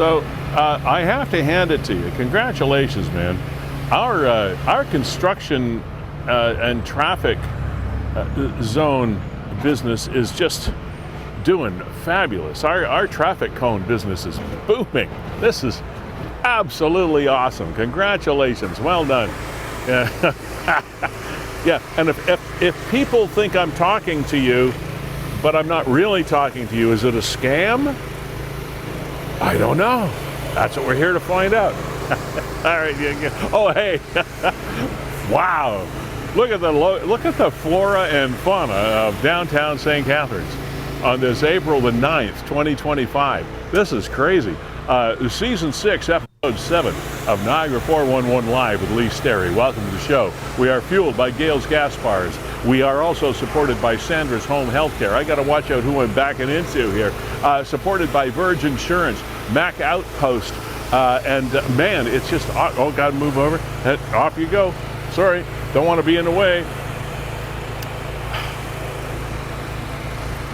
So I have to hand it to you. Congratulations, man. Our construction and traffic zone business is just doing fabulous. Our traffic cone business is booming. This is absolutely awesome. Congratulations. Well done. Yeah. Yeah, and if people think I'm talking to you, but I'm not really talking to you, is it a scam? I don't know. That's what we're here to find out. All right. Oh, hey. Wow. Look at the flora and fauna of downtown St. Catharines on this April the 9th, 2025. This is crazy. Season 6, Episode 7 of Niagara 411 Live with Lee Sterry. Welcome to the show. We are fueled by Gale's Gas Bars. We are also supported by Sandra's Home Healthcare. I got to watch out who I'm backing into here. Supported by Verge Insurance, Mac Outpost, and man, it's just, oh God, move over. Off you go. Sorry, don't want to be in the way.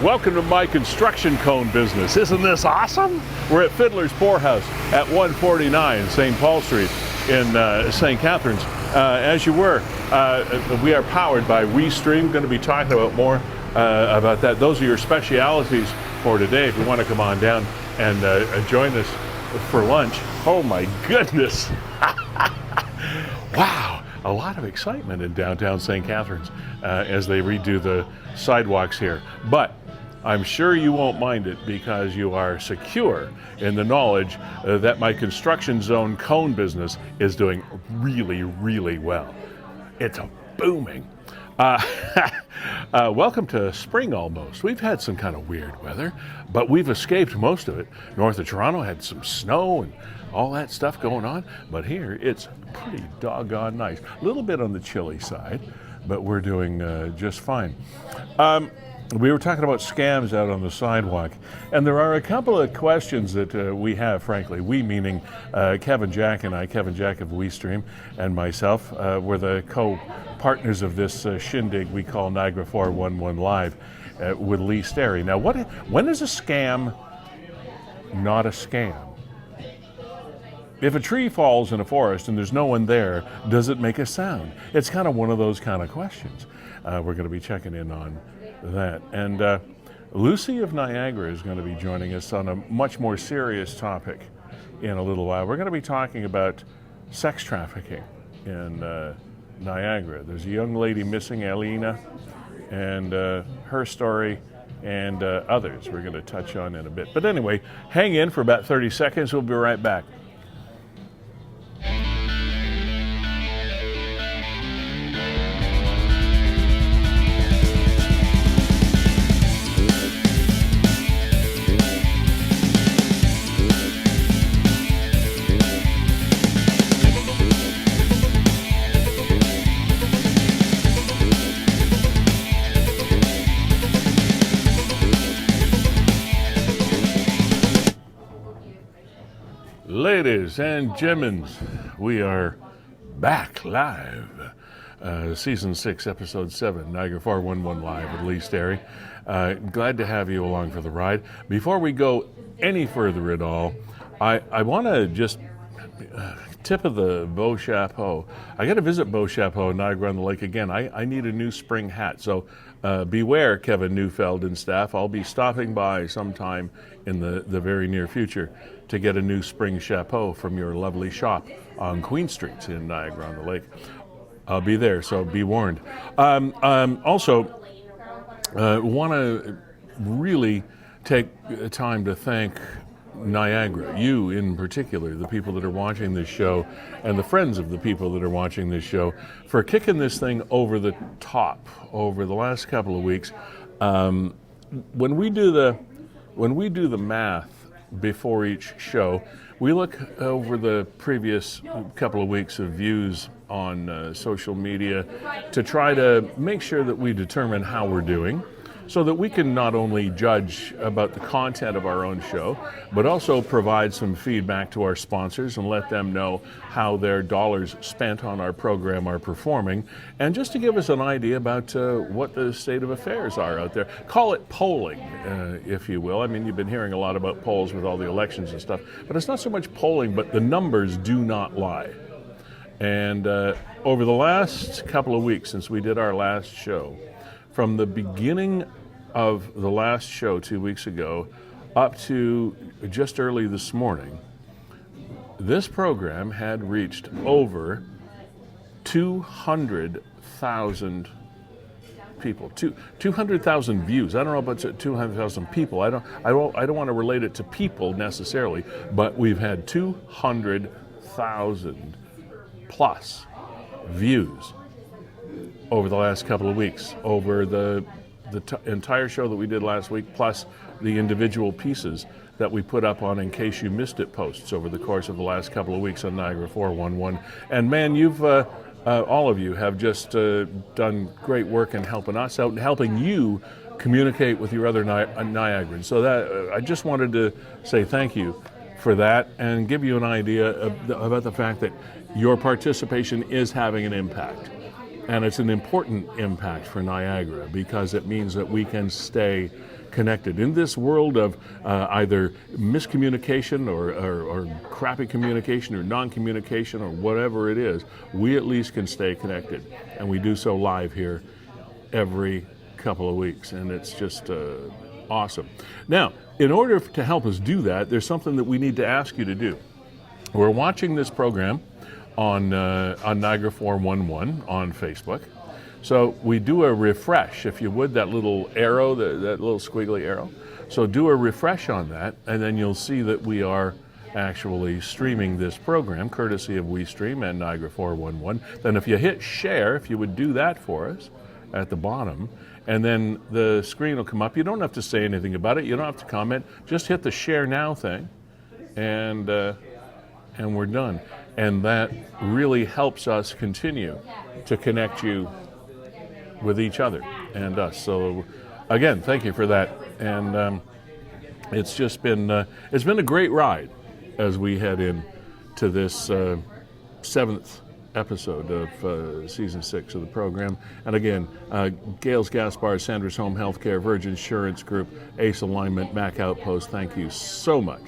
Welcome to my construction cone business. Isn't this awesome? We're at Fiddler's Poorhouse at 149 St. Paul Street in St. Catharines. As you were, we are powered by WeeStreem. Going to be talking about more about that. Those are your specialities for today. If you want to come on down and join us for lunch. Oh my goodness. Wow. A lot of excitement in downtown St. Catharines as they redo the sidewalks here. But I'm sure you won't mind it because you are secure in the knowledge that my construction zone cone business is doing really, really well. It's booming. Welcome to spring almost. We've had some kind of weird weather, but we've escaped most of it. North of Toronto had some snow and all that stuff going on, but here it's pretty doggone nice. A little bit on the chilly side, but we're doing just fine. We were talking about scams out on the sidewalk, and there are a couple of questions that we have, frankly. We meaning Kevin Jack and I, Kevin Jack of WeeStream, and myself, we're the co-partners of this shindig we call Niagara 411 Live with Lee Sterry. Now, when is a scam not a scam? If a tree falls in a forest and there's no one there, does it make a sound? It's kind of one of those kind of questions. We're going to be checking in on that. And Lucy of Niagara is going to be joining us on a much more serious topic in a little while. We're going to be talking about sex trafficking in Niagara. There's a young lady missing, Alina, and her story and others we're going to touch on in a bit. But anyway, hang in for about 30 seconds. We'll be right back. Ladies and gentlemen, we are back live. Season 6, Episode 7, Niagara 411 Live with Lee Sterry. Glad to have you along for the ride. Before we go any further at all, I want to just tip of the Beau Chapeau. I got to visit Beau Chapeau, Niagara on the Lake again. I need a new spring hat, so beware, Kevin Neufeld and staff. I'll be stopping by sometime in the very near future to get a new spring chapeau from your lovely shop on Queen Street in Niagara on the Lake. I'll be there, so be warned. Also, want to really take time to thank Niagara, you in particular, the people that are watching this show, and the friends of the people that are watching this show, for kicking this thing over the top over the last couple of weeks. When we do the math before each show, we look over the previous couple of weeks of views on social media to try to make sure that we determine how we're doing. so that we can not only judge about the content of our own show, but also provide some feedback to our sponsors and let them know how their dollars spent on our program are performing, and just to give us an idea about what the state of affairs are out there. Call it polling, if you will. I mean, you've been hearing a lot about polls with all the elections and stuff, but it's not so much polling, but the numbers do not lie. And over the last couple of weeks since we did our last show, from the beginning of the last show 2 weeks ago up to just early this morning, this program had reached over 200,000 people, 200,000 views. I don't know about 200,000 people. I don't want to relate it to people necessarily, but we've had 200,000 plus views over the last couple of weeks, over the entire show that we did last week, plus the individual pieces that we put up on In Case You Missed It posts over the course of the last couple of weeks on Niagara 411. And man, you've all of you have just done great work in helping us out and helping you communicate with your other Niagarans. So that I just wanted to say thank you for that and give you an idea about the fact that your participation is having an impact. And it's an important impact for Niagara because it means that we can stay connected. In this world of either miscommunication or crappy communication or non-communication or whatever it is, we at least can stay connected. And we do so live here every couple of weeks. And it's just awesome. Now, in order to help us do that, there's something that we need to ask you to do. We're watching this program on Niagara 411 on Facebook. So we do a refresh, if you would, that little arrow, that little squiggly arrow. So do a refresh on that, and then you'll see that we are actually streaming this program, courtesy of WeeStreem and Niagara 411. Then if you hit share, if you would do that for us at the bottom, and then the screen will come up. You don't have to say anything about it. You don't have to comment. Just hit the share now thing, and we're done. And that really helps us continue to connect you with each other and us. So again, thank you for that. And it's just been it's been a great ride as we head into this seventh episode of season 6 of the program. And again, Gales Gas Bars, Sanders Home Healthcare, Virgin Insurance Group, Ace Alignment, Mac Outpost, thank you so much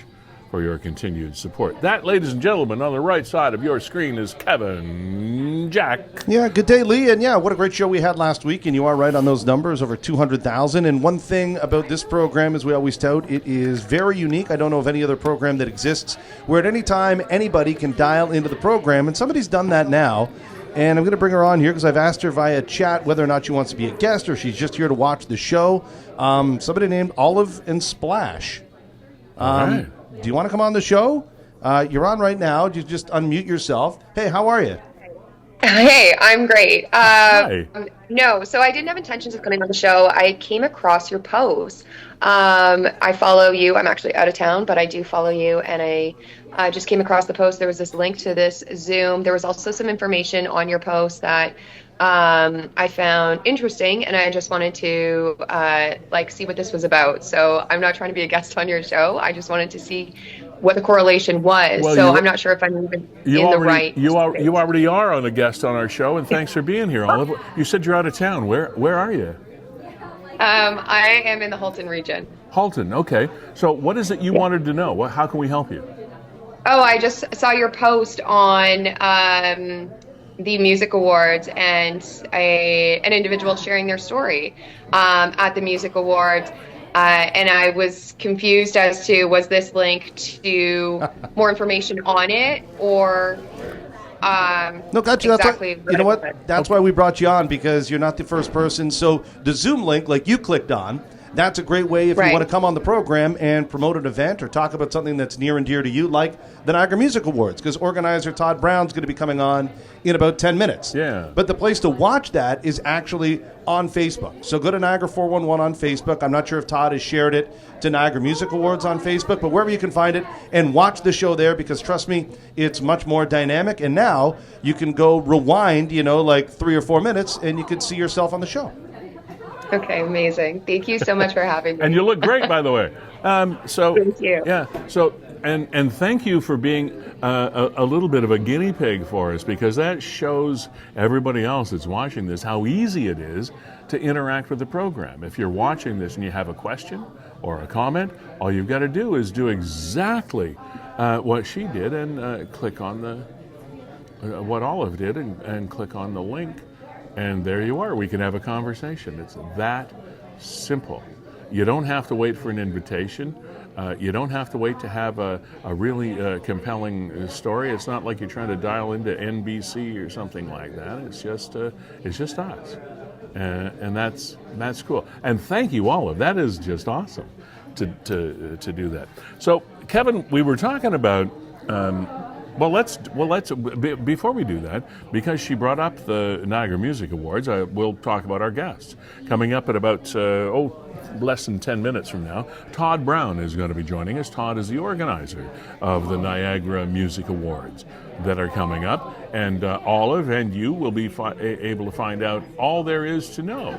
for your continued support. That, ladies and gentlemen, on the right side of your screen is Kevin Jack. Yeah, good day, Lee. And yeah, what a great show we had last week. And you are right on those numbers, over 200,000. And one thing about this program, as we always tout, it is very unique. I don't know of any other program that exists where at any time anybody can dial into the program. And somebody's done that now. And I'm going to bring her on here because I've asked her via chat whether or not she wants to be a guest or she's just here to watch the show. Somebody named Olive and Splash. All right. Do you want to come on the show? You're on right now. You just unmute yourself. Hey, how are you? Hey, I'm great. Hi. No, so I didn't have intentions of coming on the show. I came across your post. I follow you. I'm actually out of town, but I do follow you. And I just came across the post. There was this link to this Zoom. There was also some information on your post that I found interesting, and I just wanted to see what this was about. So I'm not trying to be a guest on your show. I just wanted to see what the correlation was. Well, so I'm not sure if I'm even in the right. You already are on a guest on our show, and thanks for being here, Olive. You said you're out of town. Where are you? I am in the Halton region. Halton, okay. So what is it you wanted to know? How can we help you? Oh, I just saw your post on the music awards and an individual sharing their story at the music awards. And I was confused as to, was this linked to more information on it or no, got you. Exactly. You know what? That's why we brought you on, because you're not the first person. So the Zoom link, like you clicked on, that's a great way if you want to come on the program and promote an event or talk about something that's near and dear to you, like the Niagara Music Awards, because organizer Todd Brown's going to be coming on in about 10 minutes. Yeah. But the place to watch that is actually on Facebook. So go to Niagara 411 on Facebook. I'm not sure if Todd has shared it to Niagara Music Awards on Facebook, but wherever you can find it, and watch the show there, because trust me, it's much more dynamic. And now you can go rewind, like 3 or 4 minutes, and you can see yourself on the show. Okay, amazing. Thank you so much for having me. And you look great, by the way. Thank you. Yeah. So, and thank you for being a little bit of a guinea pig for us, because that shows everybody else that's watching this how easy it is to interact with the program. If you're watching this and you have a question or a comment, all you've got to do is do exactly what she did and click on the what Olive did and click on the link, and there you are. We can have a conversation. It's that simple. You don't have to wait for an invitation. You don't have to wait to have a really compelling story. It's not like you're trying to dial into NBC or something like that. It's just us, and that's cool. And thank you, Olive. That is just awesome to do that. So, Kevin, we were talking about. Let's before we do that, because she brought up the Niagara Music Awards, we'll talk about our guests. Coming up at about less than 10 minutes from now, Todd Brown is going to be joining us. Todd is the organizer of the Niagara Music Awards that are coming up, and Olive and you will be able to find out all there is to know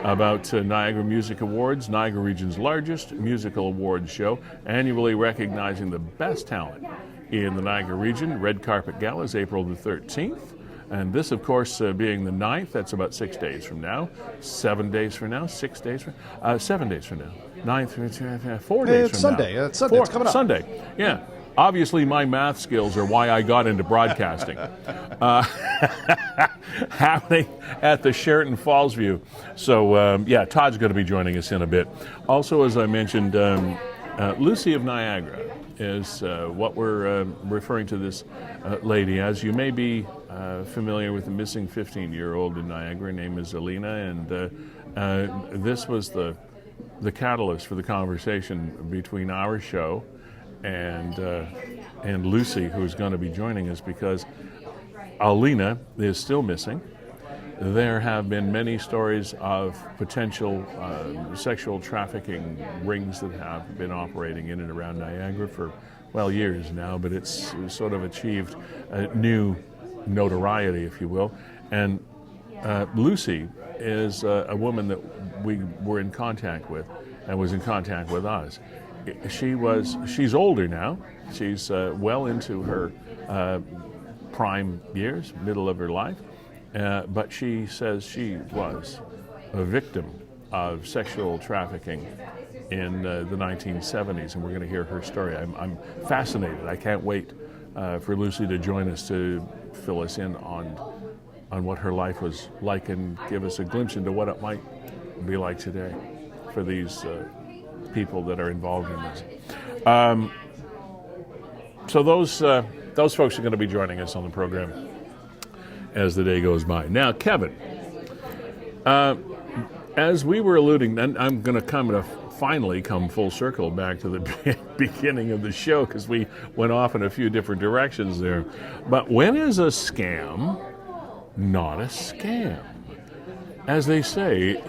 about Niagara Music Awards, Niagara Region's largest musical awards show, annually recognizing the best talent in the Niagara region. Red Carpet Gala is April the 13th. And this, of course, being the 9th, that's about 6 days from now. 7 days from now, 6 days from 7 days from now. 9th, 4 days it's from Sunday. now. It's Sunday. It's coming up. Sunday, yeah. Obviously, my math skills are why I got into broadcasting. Happening at the Sheraton Fallsview. So, Todd's going to be joining us in a bit. Also, as I mentioned, Lucy of Niagara is what we're referring to this lady as. You may be familiar with the missing 15-year-old in Niagara. Her name is Alina, and this was the catalyst for the conversation between our show and Lucy, who's going to be joining us, because Alina is still missing. There have been many stories of potential sexual trafficking rings that have been operating in and around Niagara for, years now, but it's sort of achieved a new notoriety, if you will. And Lucy is a woman that we were in contact with and was in contact with us. She's older now. She's well into her prime years, middle of her life. But she says she was a victim of sexual trafficking in the 1970s, and we're going to hear her story. I'm fascinated. I can't wait for Lucy to join us to fill us in on what her life was like and give us a glimpse into what it might be like today for these people that are involved in this. So those folks are going to be joining us on the program as the day goes by. Now, Kevin, as we were alluding, and I'm going to finally come full circle back to the beginning of the show, because we went off in a few different directions there. But when is a scam not a scam? As they say,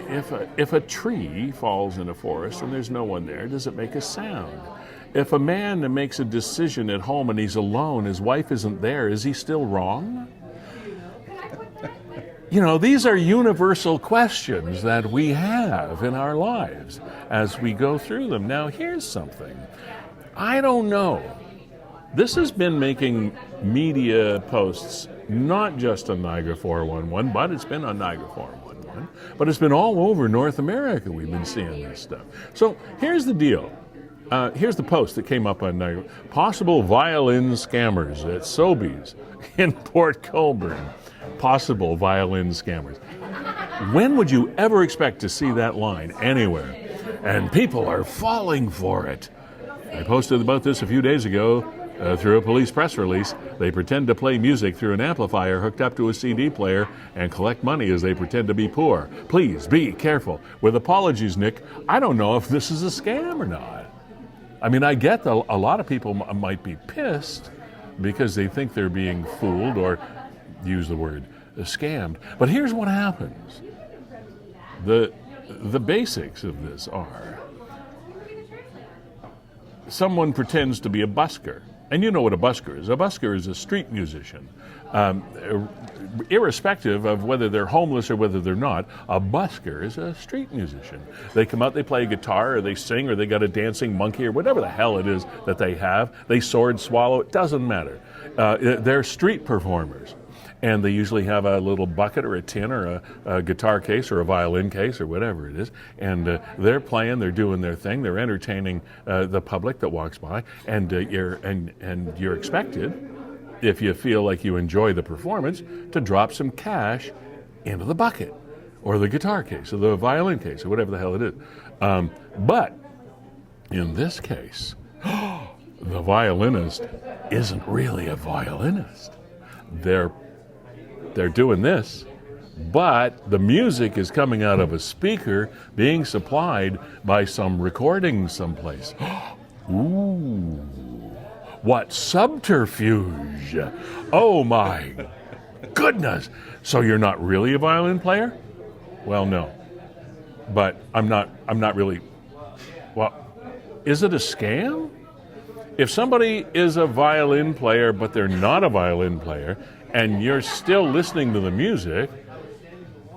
if a tree falls in a forest and there's no one there, does it make a sound? If a man makes a decision at home and he's alone, his wife isn't there, is he still wrong? These are universal questions that we have in our lives as we go through them. Now, here's something. I don't know. This has been making media posts, not just on Niagara 411, but it's been on Niagara 411, but it's been all over North America. We've been seeing this stuff. So here's the deal. Here's the post that came up on Niagara. Possible violin scammers at Sobeys in Port Colborne. Possible violin scammers. When would you ever expect to see that line anywhere? And people are falling for it. I posted about this a few days ago through a police press release. They pretend to play music through an amplifier hooked up to a CD player and collect money as they pretend to be poor. Please be careful. With apologies, Nick, I don't know if this is a scam or not. I mean, I get that a lot of people might be pissed because they think they're being fooled or, use the word, scammed. But here's what happens. The basics of this are someone pretends to be a busker And you know what a busker is. A busker is a street musician. Irrespective of whether they're homeless or whether they're not, a busker is a street musician. They come out, they play guitar, or they sing, or they got a dancing monkey, or whatever the hell it is that they have. They sword swallow, it doesn't matter. They're street performers. And they usually have a little bucket or a tin or a guitar case or a violin case or whatever it is. And they're playing, they're doing their thing, they're entertaining the public that walks by. And you're expected, if you feel like you enjoy the performance, to drop some cash into the bucket or the guitar case or the violin case or whatever the hell it is. But in this case, the violinist isn't really a violinist. They're doing this, but the music is coming out of a speaker being supplied by some recording someplace. Ooh, what subterfuge! Oh my goodness! So you're not really a violin player? Well, no, but I'm not really. Well, is it a scam? If somebody is a violin player but they're not a violin player, and you're still listening to the music,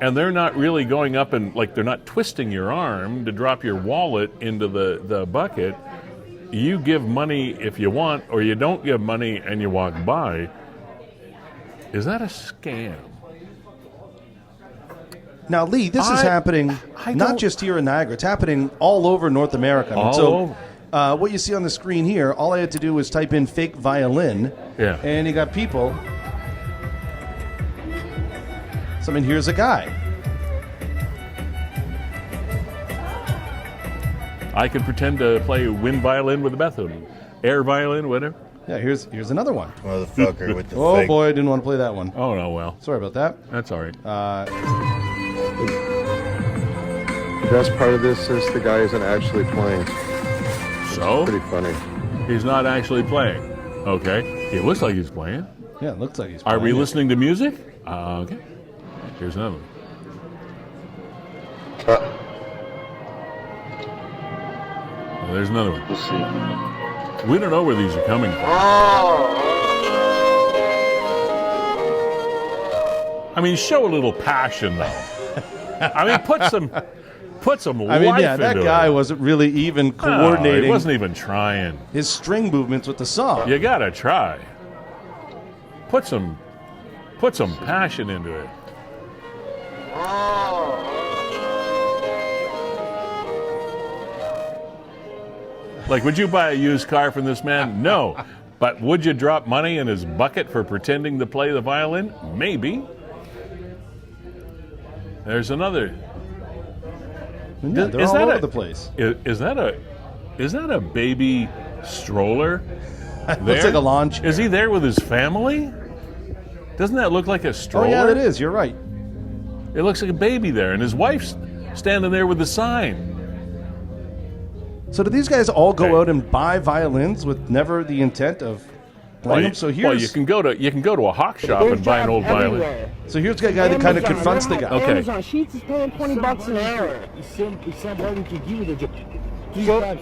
and they're not really going up and, like, they're not twisting your arm to drop your wallet into the bucket, you give money if you want, or you don't give money and you walk by. Is that a scam? Now, Lee, this is happening not just here in Niagara. It's happening all over North America. What you see on the screen here, all I had to do was type in fake violin, and you got people. So, I mean, here's a guy. I could pretend to play wind violin with a Bethune, air violin, whatever. Yeah, here's another one. Motherfucker with the Oh, fake. boy, I didn't want to play that one. Oh, no, well. Sorry about that. That's all right. The best part of this is the guy isn't actually playing. So? Pretty funny. He's not actually playing. Okay. He looks like he's playing. Yeah, it looks like he's playing. Are we listening to music? Okay. Here's another one. Well, there's another one. We'll see. We don't know where these are coming from. I mean, show a little passion, though. I mean, put some life into it. That guy wasn't really even coordinating. No, he wasn't even trying. His string movements with the song. You gotta try. Put some passion into it. Like, would you buy a used car from this man? No. But would you drop money in his bucket for pretending to play the violin? Maybe. There's another. Yeah, they're all over the place. Is that a baby stroller? Looks like a lawn chair. Is he there with his family? Doesn't that look like a stroller? Oh, yeah, it is. You're right. It looks like a baby there, and his wife's standing there with the sign. So do these guys all go out and buy violins with never the intent of playing them? So here's you can go to a hawk shop and buy an old violin. So here's a guy that kind of confronts the guy. Okay. Amazon Sheets is paying $20 an hour. Somebody can give you the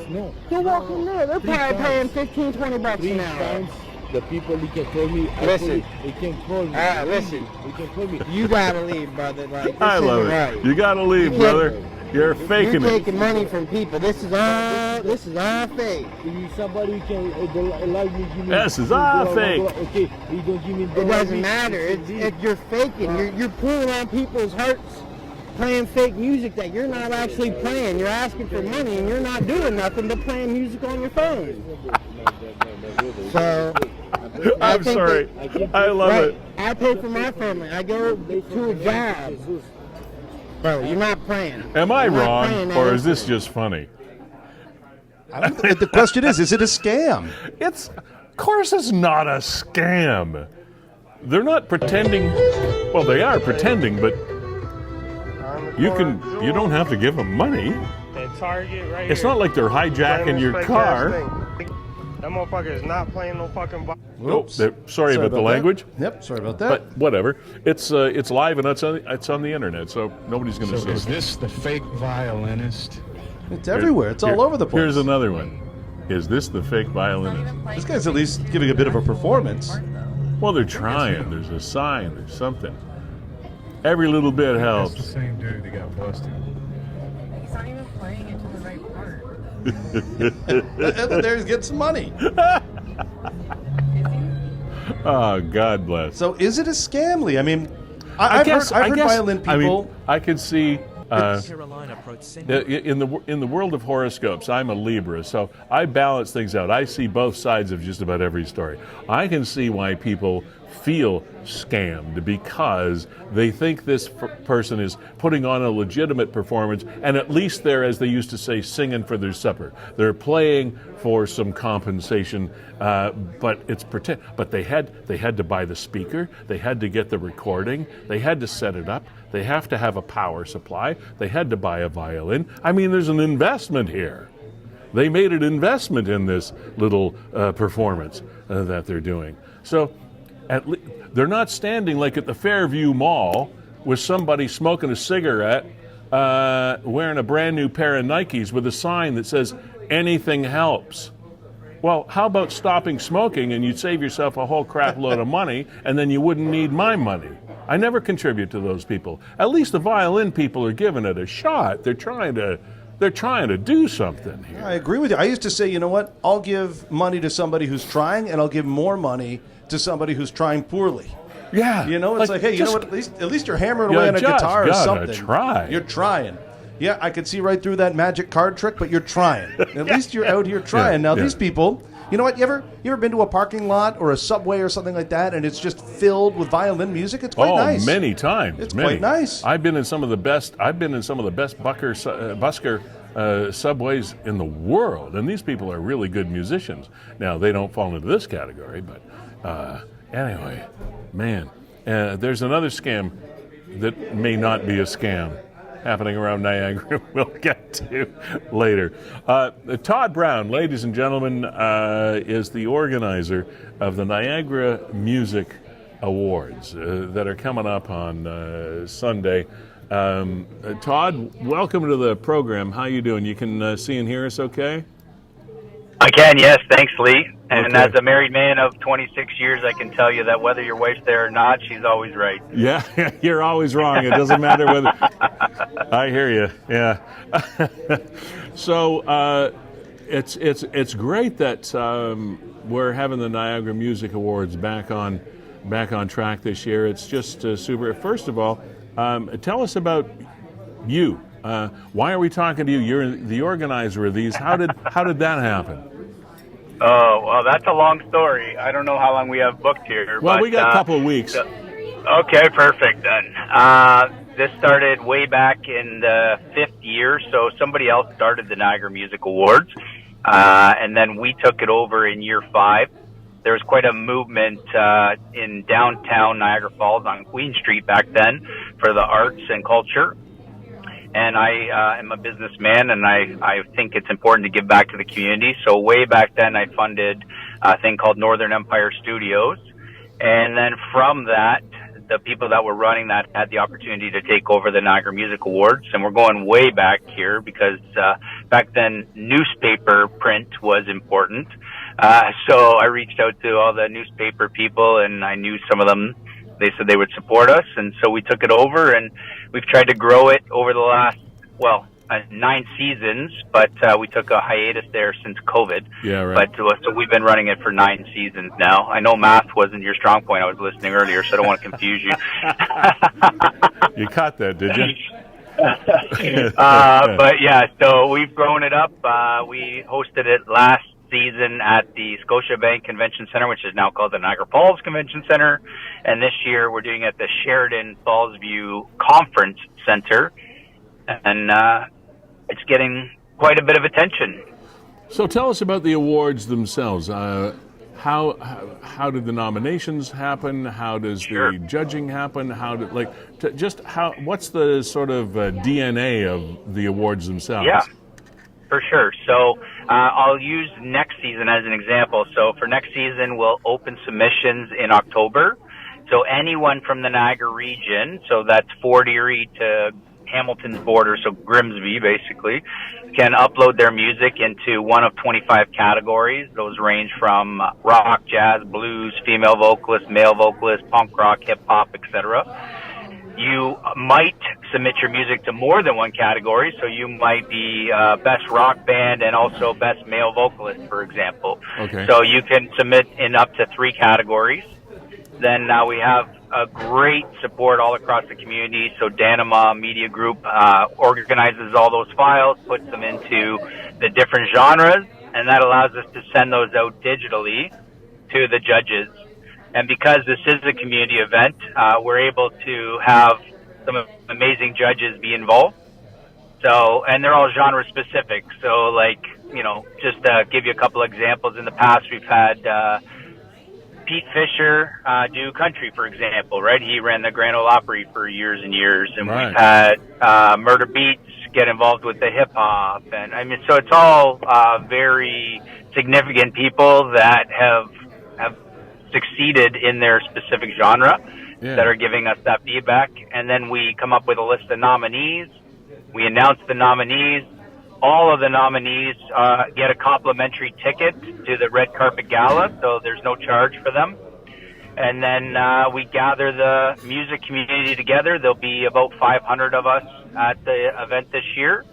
no. You're walking there. They're probably paying $15-20 an hour. The people he can call me. Listen. They can call me. Listen. They can call me. You gotta leave, brother. Like, this I love it. isn't right. You gotta leave, brother. You're faking You're it. taking money from people. This is all fake. If somebody can like me, give me. This is all fake. Okay, you don't give me. It doesn't matter. If you're faking, you're pulling on people's hearts, playing fake music that you're not actually playing. You're asking for money, and you're not doing nothing but playing music on your phone. So, I'm sorry. I love it. I pay for my family. I go to a job. Bro, you're not playing. Am I You're not wrong, playing or that. is this just funny? The question is it a scam? Of course it's not a scam. They're not pretending. Well, they are pretending, but you don't have to give them money. At Target right It's here. not like they're hijacking your car. That motherfucker is not playing no fucking ball. Oops. Sorry about the that. language. Yep, sorry about that. But whatever. It's live and it's on the internet, so nobody's going to see Is it. this the fake violinist? It's everywhere. It's all over the place. Here's another one. is this the fake violinist? This guy's at least giving a bit of a performance. Well, they're trying. There's a sign. There's something. Every little bit That's the helps. same dude that got busted. He's not even playing it to the right part. And there's get some money. Oh, God bless. So is it a scam, Lee? I mean, I've heard violin people. I mean, I could see. In the world of horoscopes, I'm a Libra, so I balance things out. I see both sides of just about every story. I can see why people feel scammed because they think this person is putting on a legitimate performance, and at least they're, as they used to say, singing for their supper. They're playing for some compensation, but it's pretend. But they had to buy the speaker, they had to get the recording, they had to set it up, they have to have a power supply, they had to buy a violin. I mean, there's an investment here. They made an investment in this little performance that they're doing. So they're not standing like at the Fairview Mall with somebody smoking a cigarette, wearing a brand new pair of Nikes with a sign that says, anything helps. Well, how about stopping smoking and you'd save yourself a whole crap load of money and then you wouldn't need my money. I never contribute to those people. At least the violin people are giving it a shot. They're trying to do something here. I agree with you. I used to say, you know what? I'll give money to somebody who's trying, and I'll give more money to somebody who's trying poorly. Yeah. You know, it's like hey, you know what? At least you're hammering away on a guitar or something. Try. You're trying. Yeah, I could see right through that magic card trick, but you're trying. At least you're out here trying. Now, these people, you know what? You ever been to a parking lot or a subway or something like that, and it's just filled with violin music? It's quite nice. Many times. It's quite nice. I've been in some of the best busker subways in the world, and these people are really good musicians. Now, they don't fall into this category, but anyway, man, there's another scam that may not be a scam happening around Niagara we'll get to later. Todd Brown, ladies and gentlemen, is the organizer of the Niagara Music Awards that are coming up on Sunday. Todd, welcome to the program. How you doing? You can see and hear us okay? I can, yes. Thanks, Lee. And Okay. as a married man of 26 years, I can tell you that whether your wife's there or not, she's always right. Yeah, you're always wrong. It doesn't matter whether... I hear you, yeah. So it's great that we're having the Niagara Music Awards back on track this year. It's just super. First of all, tell us about you. Why are we talking to you? You're the organizer of these. How did that happen? Oh, well, that's a long story. I don't know how long we have booked here. Well, but, we got a couple of weeks. Okay, perfect then. This started way back in the 5th year, so somebody else started the Niagara Music Awards, and then we took it over in year 5. There was quite a movement in downtown Niagara Falls on Queen Street back then for the arts and culture. And I am a businessman, and I think it's important to give back to the community. So way back then, I funded a thing called Northern Empire Studios. And then from that, the people that were running that had the opportunity to take over the Niagara Music Awards. And we're going way back here because back then, newspaper print was important. So I reached out to all the newspaper people, and I knew some of them. They said they would support us, and so we took it over, and we've tried to grow it over the last, 9 seasons, but we took a hiatus there since COVID. Yeah, right. But so we've been running it for 9 seasons now. I know math wasn't your strong point. I was listening earlier, so I don't want to confuse you. You caught that, did you? But yeah, so we've grown it up. We hosted it last season at the Scotiabank Convention Center, which is now called the Niagara Falls Convention Center, and this year we're doing it at the Sheraton Fallsview Conference Center, and it's getting quite a bit of attention. So tell us about the awards themselves. How did the nominations happen? How does the judging happen? What's the sort of DNA of the awards themselves? Yeah. For sure. So I'll use next season as an example. So for next season, we'll open submissions in October. So anyone from the Niagara region, so that's Fort Erie to Hamilton's border, so Grimsby basically, can upload their music into one of 25 categories. Those range from rock, jazz, blues, female vocalist, male vocalist, punk rock, hip hop, etc. You might submit your music to more than one category, so you might be best rock band and also best male vocalist, for example. Okay. So you can submit in up to 3 categories. Then we have a great support all across the community. So Danima Media Group organizes all those files, puts them into the different genres, and that allows us to send those out digitally to the judges. And because this is a community event, we're able to have some amazing judges be involved. So, and they're all genre specific. So, like, you know, just to give you a couple examples, in the past we've had Pete Fisher do country, for example, right? He ran the Grand Ole Opry for years and years. And we've had Murder Beats get involved with the hip hop. And I mean, so it's all very significant people that have succeeded in their specific genre that are giving us that feedback. And then we come up with a list of nominees. We announce the nominees. All of the nominees get a complimentary ticket to the red carpet gala, so there's no charge for them. And then we gather the music community together. There'll be about 500 of us at the event this year.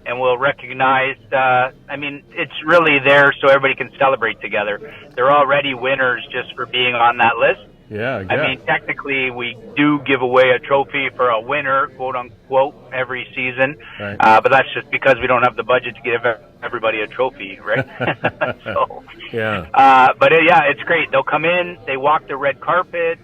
And we'll recognize, I mean, it's really there so everybody can celebrate together. They're already winners just for being on that list. Yeah. I mean, technically, we do give away a trophy for a winner, quote unquote, every season. Right. But that's just because we don't have the budget to give everybody a trophy, right? So, but it's great. They'll come in, they walk the red carpet.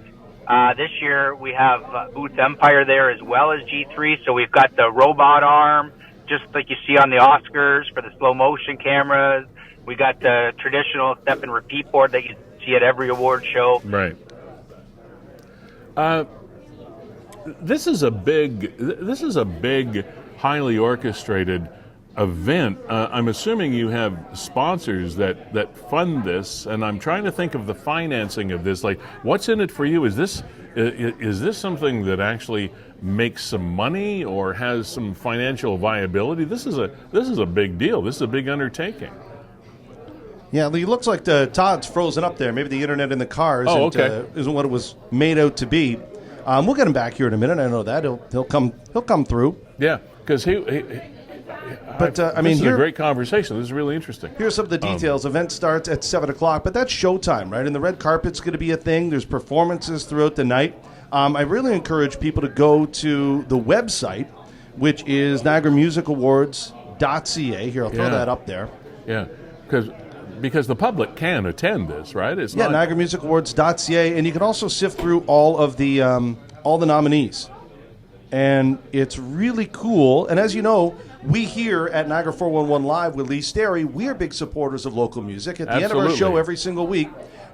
This year we have Booth Empire there as well as G3. So we've got the robot arm, just like you see on the Oscars for the slow motion cameras. We got the traditional step and repeat board that you see at every award show. Right. This is a big, highly orchestrated event. I'm assuming you have sponsors that fund this, and I'm trying to think of the financing of this. Like, what's in it for you? Is this something that actually makes some money or has some financial viability? This is a big deal. This is a big undertaking. Yeah, it looks like Todd's frozen up there. Maybe the internet in the car isn't what it was made out to be. We'll get him back here in a minute. I know that he'll come through. Yeah, because But I mean, this is a great conversation. This is really interesting. Here's some of the details. Event starts at 7:00, but that's showtime, right? And the red carpet's going to be a thing. There's performances throughout the night. I really encourage people to go to the website, which is NiagaraMusicAwards.ca. Here, I'll throw that up there. Yeah, because the public can attend this, right? It's NiagaraMusicAwards.ca, and you can also sift through all the nominees, and it's really cool. And as you know, we here at Niagara 411 Live with Lee Sterry, we are big supporters of local music. At the end of our show every single week,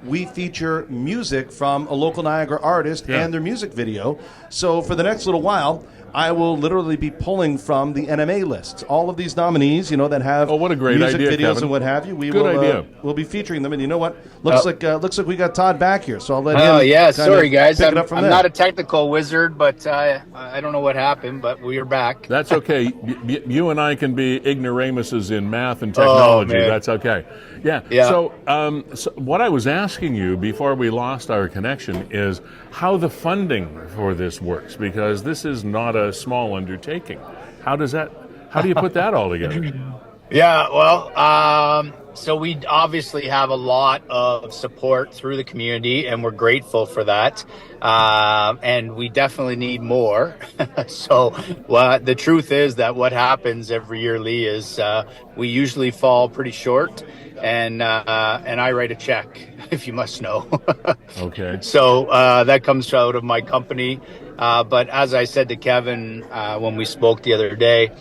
we feature music from a local Niagara artist and their music video. So for the next little while, I will literally be pulling from the NMA lists. All of these nominees, that have what a great music idea, videos Kevin. and what have you. We'll be featuring them. And you know what? Looks like we got Todd back here. So I'll let him. Oh yeah, sorry guys. Pick it up from I'm there. not a technical wizard, but I don't know what happened, but we are back. That's okay. You and I can be ignoramuses in math and technology. That's okay. Yeah. So what I was asking you before we lost our connection is how the funding for this works, because this is not a small undertaking. How do you put that all together? Yeah, well, so we obviously have a lot of support through the community, and we're grateful for that. And we definitely need more. So the truth is that what happens every year, Lee, is we usually fall pretty short, and I write a check, if you must know. Okay. So that comes out of my company. But as I said to Kevin when we spoke the other day,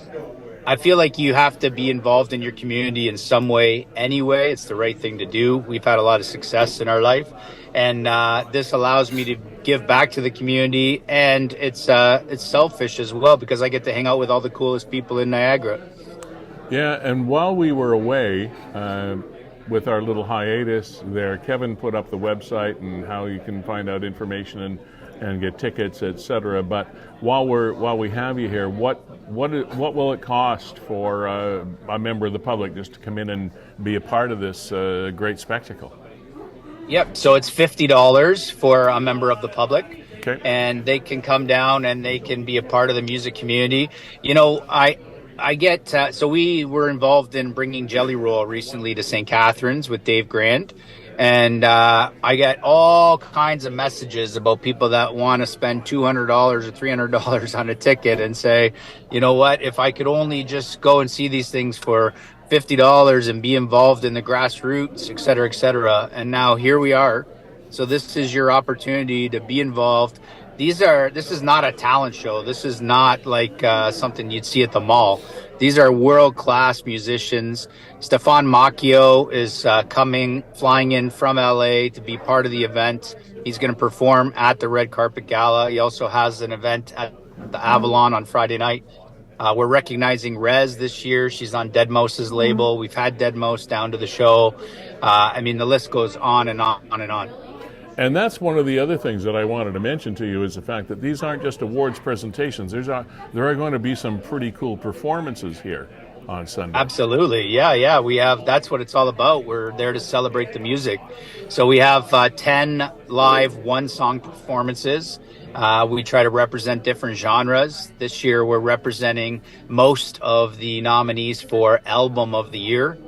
I feel like you have to be involved in your community in some way anyway. It's the right thing to do. We've had a lot of success in our life, and this allows me to give back to the community, and it's selfish as well because I get to hang out with all the coolest people in Niagara. Yeah, and while we were away with our little hiatus there, Kevin put up the website and how you can find out information and get tickets, etc. But while we have you here, what will it cost for a member of the public just to come in and be a part of this great spectacle? Yep. So it's $50 for a member of the public. Okay. And they can come down and they can be a part of the music community. You know, I get, so we were involved in bringing Jelly Roll recently to St. Catharines with Dave Grand. And I get all kinds of messages about people that want to spend $200 or $300 on a ticket and say, you know what, if I could only just go and see these things for $50 and be involved in the grassroots, et cetera, et cetera. And now here we are. So this is your opportunity to be involved. This is not a talent show. This is not like something you'd see at the mall. These are world-class musicians. Stefan Macchio is flying in from LA to be part of the event. He's going to perform at the Red Carpet Gala. He also has an event at the Avalon on Friday night. We're recognizing Rez this year. She's on Deadmau5's label. We've had Deadmau5 down to the show. I mean, the list goes on and on and on. And that's one of the other things that I wanted to mention to you is the fact that these aren't just awards presentations. There are going to be some pretty cool performances here on Sunday. Absolutely. Yeah. That's what it's all about. We're there to celebrate the music. So we have 10 live one-song performances. We try to represent different genres. This year we're representing most of the nominees for Album of the Year.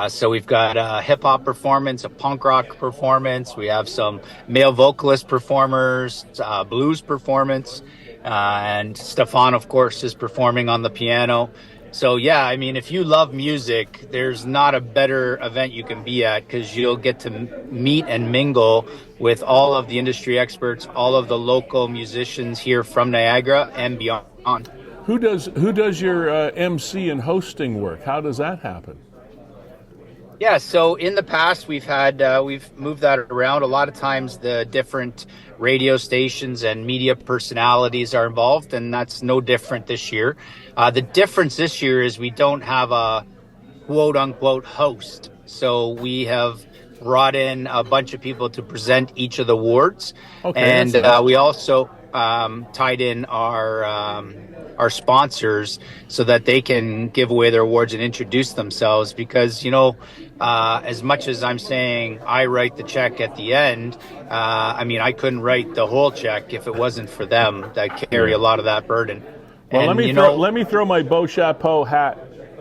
So we've got a hip-hop performance, a punk rock performance. We have some male vocalist performers, blues performance, and Stefan, of course, is performing on the piano. So, yeah, I mean, if you love music, there's not a better event you can be at because you'll get to meet and mingle with all of the industry experts, all of the local musicians here from Niagara and beyond. Who does your MC and hosting work? How does that happen? Yeah, so in the past we've moved that around. A lot of times the different radio stations and media personalities are involved, and that's no different this year. The difference this year is we don't have a quote unquote host. So we have brought in a bunch of people to present each of the awards. Okay, and we also tied in our sponsors so that they can give away their awards and introduce themselves because, you know, as much as I'm saying I write the check at the end, I mean, I couldn't write the whole check if it wasn't for them that carry a lot of that burden. Well, and, let me throw my Beau Chapeau hat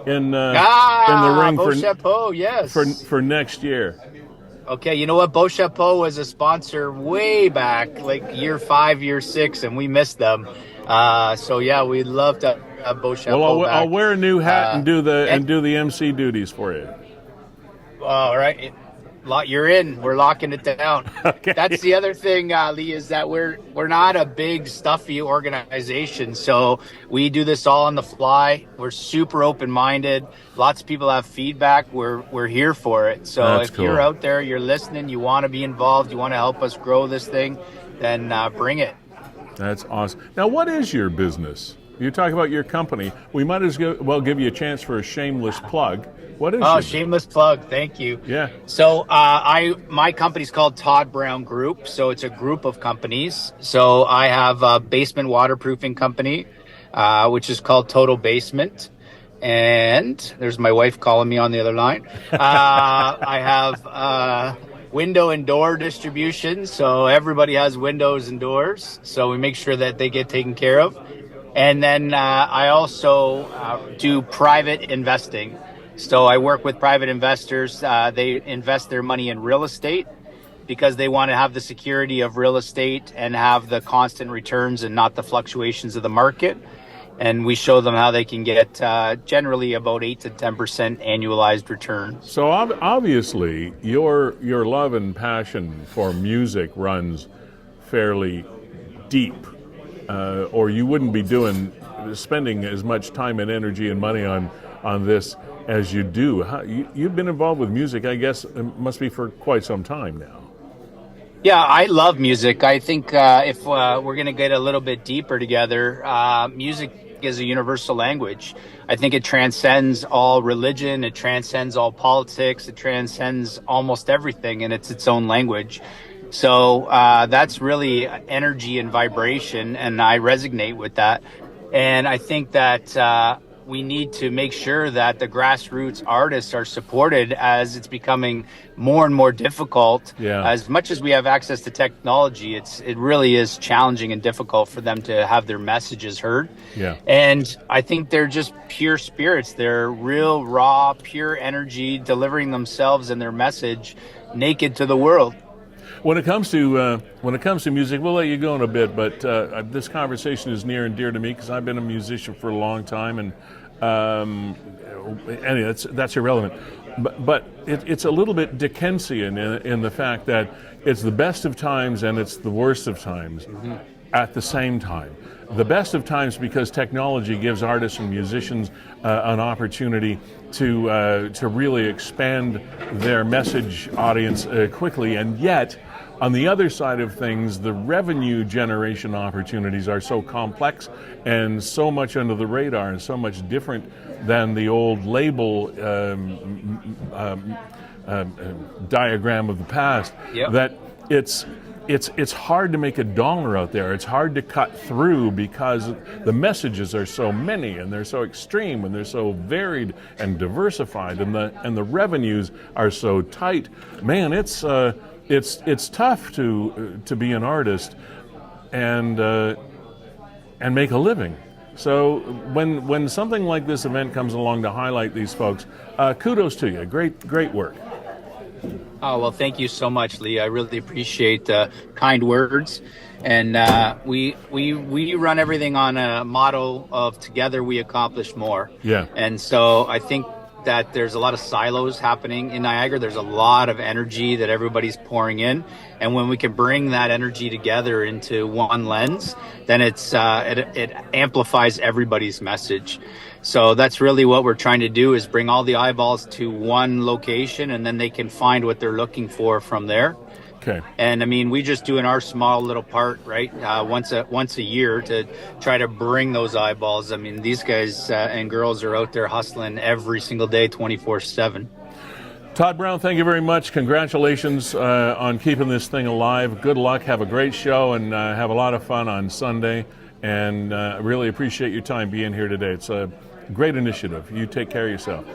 in the ring Beau Chapeau, yes. for next year. Okay, you know what? Beau Chapeau was a sponsor way back, like year 5, year 6, and we missed them. So yeah, we'd love to have Beau Chapeau. Well, I'll wear a new hat and do the MC duties for you. All right, you're in. We're locking it down. Okay. That's the other thing, Lee, is that we're not a big stuffy organization, so we do this all on the fly. We're super open-minded. Lots of people have feedback. We're here for it. So That's if cool. You're out there, you're listening, you want to be involved, you want to help us grow this thing, then bring it. That's awesome. Now, what is your business? You talk about your company. We might as well give you a chance for a shameless plug. What is shameless plug. Thank you. Yeah. So my company's called Todd Brown Group. So it's a group of companies. So I have a basement waterproofing company, which is called Total Basement. And there's my wife calling me on the other line. I have window and door distribution. So everybody has windows and doors. So we make sure that they get taken care of. And then I also do private investing. So I work with private investors. They invest their money in real estate because they want to have the security of real estate and have the constant returns and not the fluctuations of the market. And we show them how they can get generally about 8 to 10% annualized returns. So obviously, your love and passion for music runs fairly deep, or you wouldn't be spending as much time and energy and money on this as you do. You've been involved with music, I guess, it must be for quite some time now. Yeah, I love music. I think if we're going to get a little bit deeper together, music is a universal language. I think it transcends all religion, it transcends all politics, it transcends almost everything, and it's its own language. So that's really energy and vibration, and I resonate with that. And I think that we need to make sure that the grassroots artists are supported as it's becoming more and more difficult. Yeah. As much as we have access to technology, it really is challenging and difficult for them to have their messages heard. Yeah. And I think they're just pure spirits. They're real, raw, pure energy, delivering themselves and their message naked to the world. When it comes to music, we'll let you go in a bit, but this conversation is near and dear to me because I've been a musician for a long time, and anyway, that's irrelevant. But it's a little bit Dickensian in the fact that it's the best of times and it's the worst of times at the same time. The best of times because technology gives artists and musicians an opportunity to really expand their message audience quickly, and yet on the other side of things, the revenue generation opportunities are so complex and so much under the radar and so much different than the old label diagram of the past. Yep. That it's hard to make a dollar out there. It's hard to cut through because the messages are so many and they're so extreme and they're so varied and diversified, and the revenues are so tight. Man, it's tough to be an artist and make a living. So when something like this event comes along to highlight these folks, kudos to you. Great work. Oh, well, thank you so much, Lee. I really appreciate kind words. And we run everything on a motto of together we accomplish more. Yeah. And so I think that there's a lot of silos happening in Niagara. There's a lot of energy that everybody's pouring in. And when we can bring that energy together into one lens, then it amplifies everybody's message. So that's really what we're trying to do, is bring all the eyeballs to one location, and then they can find what they're looking for from there. Okay. And I mean, we just doing our small little part, right? Once a year to try to bring those eyeballs. I mean, these guys and girls are out there hustling every single day, 24/7. Todd Brown, thank you very much. Congratulations on keeping this thing alive. Good luck. Have a great show and have a lot of fun on Sunday. And really appreciate your time being here today. It's a great initiative. You take care of yourself.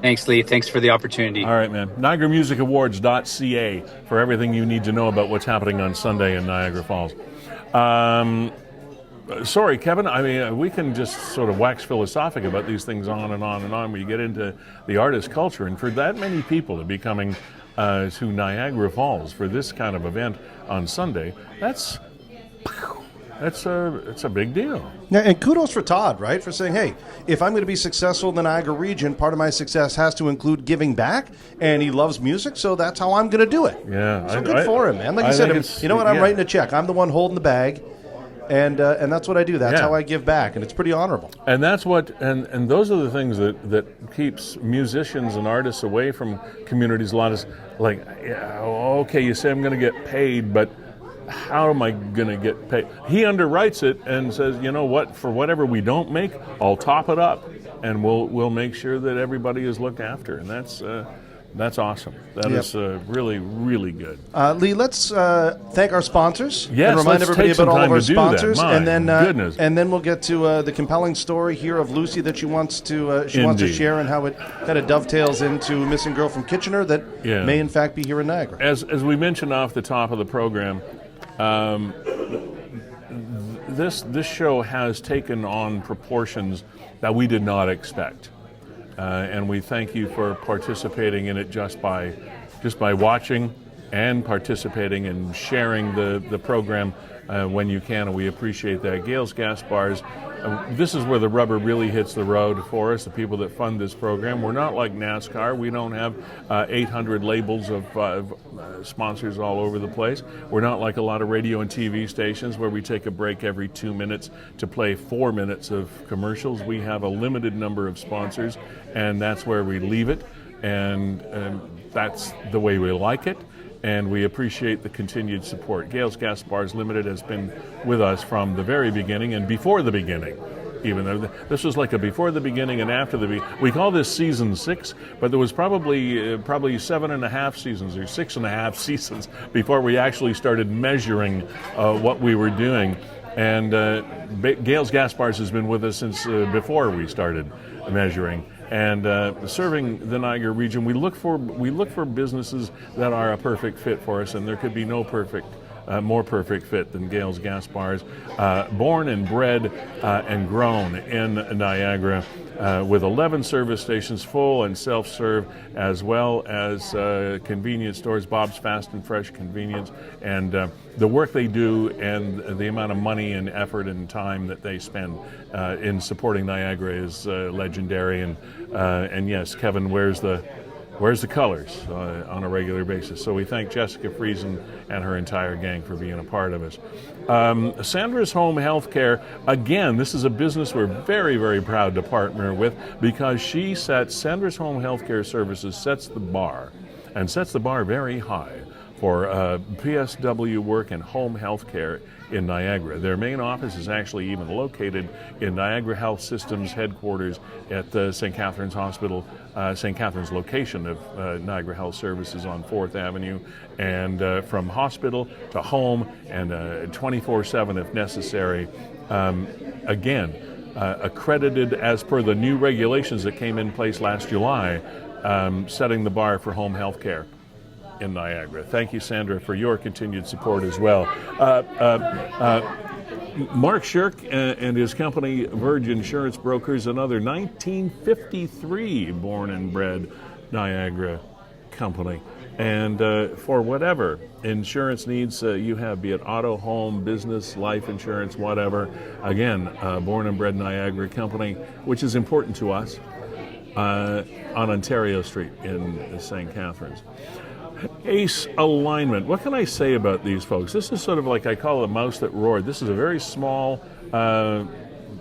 Thanks, Lee. Thanks for the opportunity. All right, man. NiagaraMusicAwards.ca for everything you need to know about what's happening on Sunday in Niagara Falls. Sorry, Kevin. I mean, we can just sort of wax philosophic about these things on and on and on when you get into the artist culture. And for that many people to be coming to Niagara Falls for this kind of event on Sunday, it's a big deal. Yeah, and kudos for Todd, right, for saying, hey, if I'm going to be successful in the Niagara region, part of my success has to include giving back, and he loves music, so that's how I'm going to do it. Yeah. So good for him, man. Like you said, you know what, I'm writing a check. I'm the one holding the bag, and that's what I do. That's how I give back, and it's pretty honorable. And that's what, and those are the things that keeps musicians and artists away from communities. A lot of, like, okay, you say I'm going to get paid, but how am I going to get paid? He underwrites it and says, you know what, for whatever we don't make, I'll top it up, and we'll make sure that everybody is looked after, and that's awesome. That is really, really good. Lee, let's thank our sponsors. Yes, and remind let's everybody take some about all of time our to do that. sponsors, My goodness. and then we'll get to the compelling story here of Lucy that she wants to share, and how it kind of dovetails into Missing Girl from Kitchener that may in fact be here in Niagara. As we mentioned off the top of the program, this show has taken on proportions that we did not expect, and we thank you for participating in it just by watching and participating and sharing the program when you can, and we appreciate that. Gales Gas Bars, this is where the rubber really hits the road for us, the people that fund this program. We're not like NASCAR. We don't have 800 labels of sponsors all over the place. We're not like a lot of radio and TV stations where we take a break every 2 minutes to play 4 minutes of commercials. We have a limited number of sponsors, and that's where we leave it, and that's the way we like it. And we appreciate the continued support. Gales Gas Bars Limited has been with us from the very beginning and before the beginning. even though this was like a before the beginning and after the we call this season 6, but there was probably 7.5 seasons or 6.5 seasons before we actually started measuring what we were doing. And Gales Gas Bars has been with us since before we started measuring. And serving the Niagara region, we look for businesses that are a perfect fit for us, and there could be no more perfect fit than Gales Gas Bars. Born and bred and grown in Niagara, with 11 service stations, full and self-serve, as well as convenience stores, Bob's Fast and Fresh Convenience, and the work they do and the amount of money and effort and time that they spend in supporting Niagara is legendary. And yes, Kevin wears the colors on a regular basis. So we thank Jessica Friesen and her entire gang for being a part of us. Sandra's Home Healthcare, again, this is a business we're very, very proud to partner with, because Sandra's Home Healthcare Services sets the bar very high for PSW work and home health care in Niagara. Their main office is actually even located in Niagara Health Systems headquarters at the St. Catharines Hospital, St. Catharines location of Niagara Health Services on 4th Avenue, and from hospital to home and 24/7 if necessary. Again, accredited as per the new regulations that came in place last July, setting the bar for home health care in Niagara. Thank you, Sandra, for your continued support as well. Mark Shirk and his company, Verge Insurance Brokers, another 1953 born and bred Niagara company. And for whatever insurance needs you have, be it auto, home, business, life insurance, whatever, again, born and bred Niagara company, which is important to us, on Ontario Street in St. Catharines. Ace Alignment. What can I say about these folks? This is sort of like, I call it a mouse that roared. This is a very small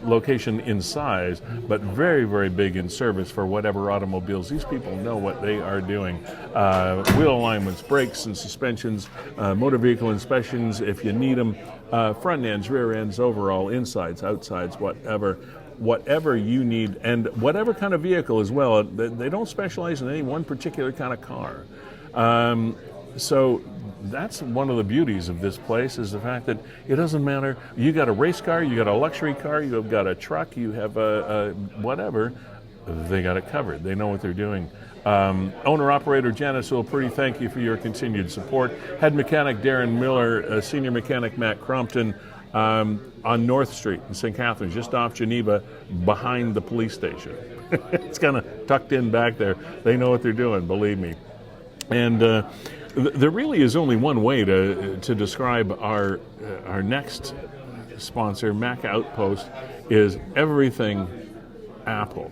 location in size, but very, very big in service for whatever automobiles. These people know what they are doing. Wheel alignments, brakes and suspensions, motor vehicle inspections if you need them, front ends, rear ends, overall, insides, outsides, whatever you need, and whatever kind of vehicle as well. They don't specialize in any one particular kind of car. So that's one of the beauties of this place, is the fact that it doesn't matter. You got a race car, you got a luxury car, you've got a truck, you have a whatever, they got it covered. They know what they're doing. Owner-operator Janice O'Purdy, thank you for your continued support. Head mechanic Darren Miller, senior mechanic Matt Crompton, on North Street in St. Catharines, just off Geneva, behind the police station. It's kind of tucked in back there. They know what they're doing, believe me. And there really is only one way to describe our next sponsor, Mac Outpost, is everything Apple.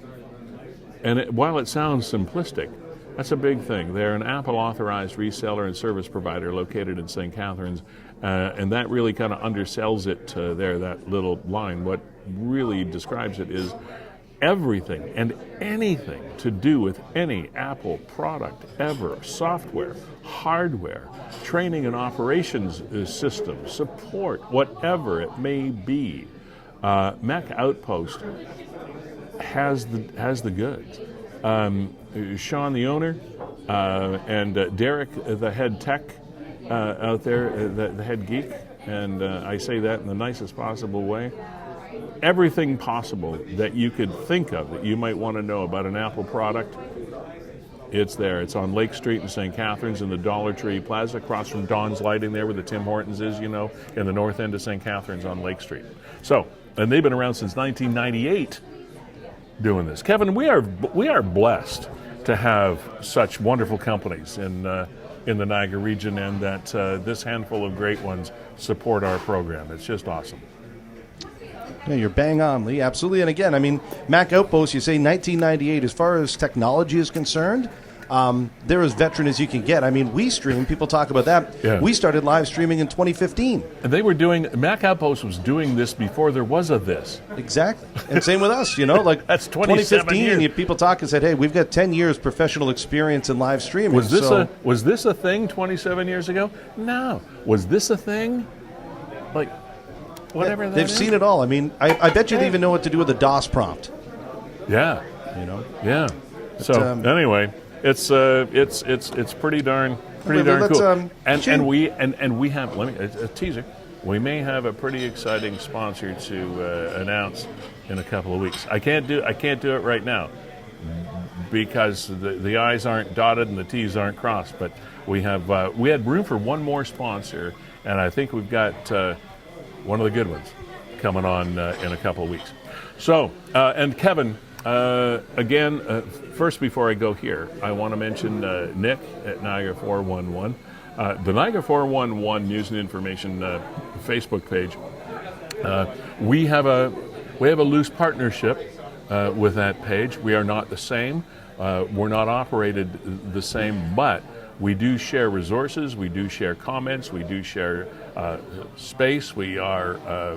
And while it sounds simplistic, that's a big thing. They're an Apple-authorized reseller and service provider located in St. Catharines, and that really kind of undersells it there, that little line. What really describes it is everything and anything to do with any Apple product ever, software, hardware, training and operations system, support, whatever it may be. Mac Outpost has the goods. Sean, the owner, and Derek, the head tech out there, the head geek, and I say that in the nicest possible way. Everything possible that you could think of that you might want to know about an Apple product, it's there. It's on Lake Street in St. Catharines in the Dollar Tree Plaza, across from Dawn's Lighting there where the Tim Hortons is, in the north end of St. Catharines on Lake Street. So, and they've been around since 1998 doing this. Kevin, we are blessed to have such wonderful companies in the Niagara region, and that this handful of great ones support our program. It's just awesome. Yeah, you're bang on, Lee. Absolutely. And again, I mean, Mac Outpost, you say 1998. As far as technology is concerned, they're as veteran as you can get. I mean, WeeStream, people talk about that. Yeah. We started live streaming in 2015. And they were Mac Outpost was doing this before there was a this. Exactly. And same with us, like that's 2015 years. People talk and said, hey, we've got 10 years professional experience in live streaming. Was this a thing 27 years ago? No. Was this a thing? Like, whatever that They've is. seen it all. I mean, I bet you they even know what to do with the DOS prompt. Yeah. You know. Yeah. So anyway, it's pretty darn let's, cool. And we have a teaser. We may have a pretty exciting sponsor to announce in a couple of weeks. I can't do it right now because the I's aren't dotted and the T's aren't crossed. But we had room for one more sponsor, and I think we've got one of the good ones coming on in a couple of weeks. So and Kevin. Again, first before I go here, I want to mention Nick at Niagara 411. The Niagara 411 News and Information Facebook page. We have a loose partnership with that page. We are not the same. We're not operated the same, but we do share resources. We do share comments. We do share space. We are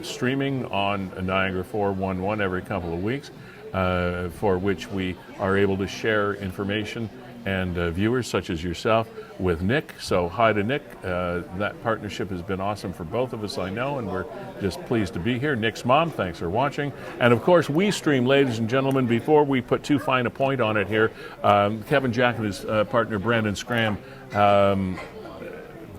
streaming on Niagara 411 every couple of weeks, for which we are able to share information and viewers such as yourself with Nick. So hi to Nick. That partnership has been awesome for both of us, I know, and we're just pleased to be here. Nick's mom, thanks for watching. And of course, WeeStream, ladies and gentlemen, before we put too fine a point on it here, Kevin Jack and his partner Brandon Scram,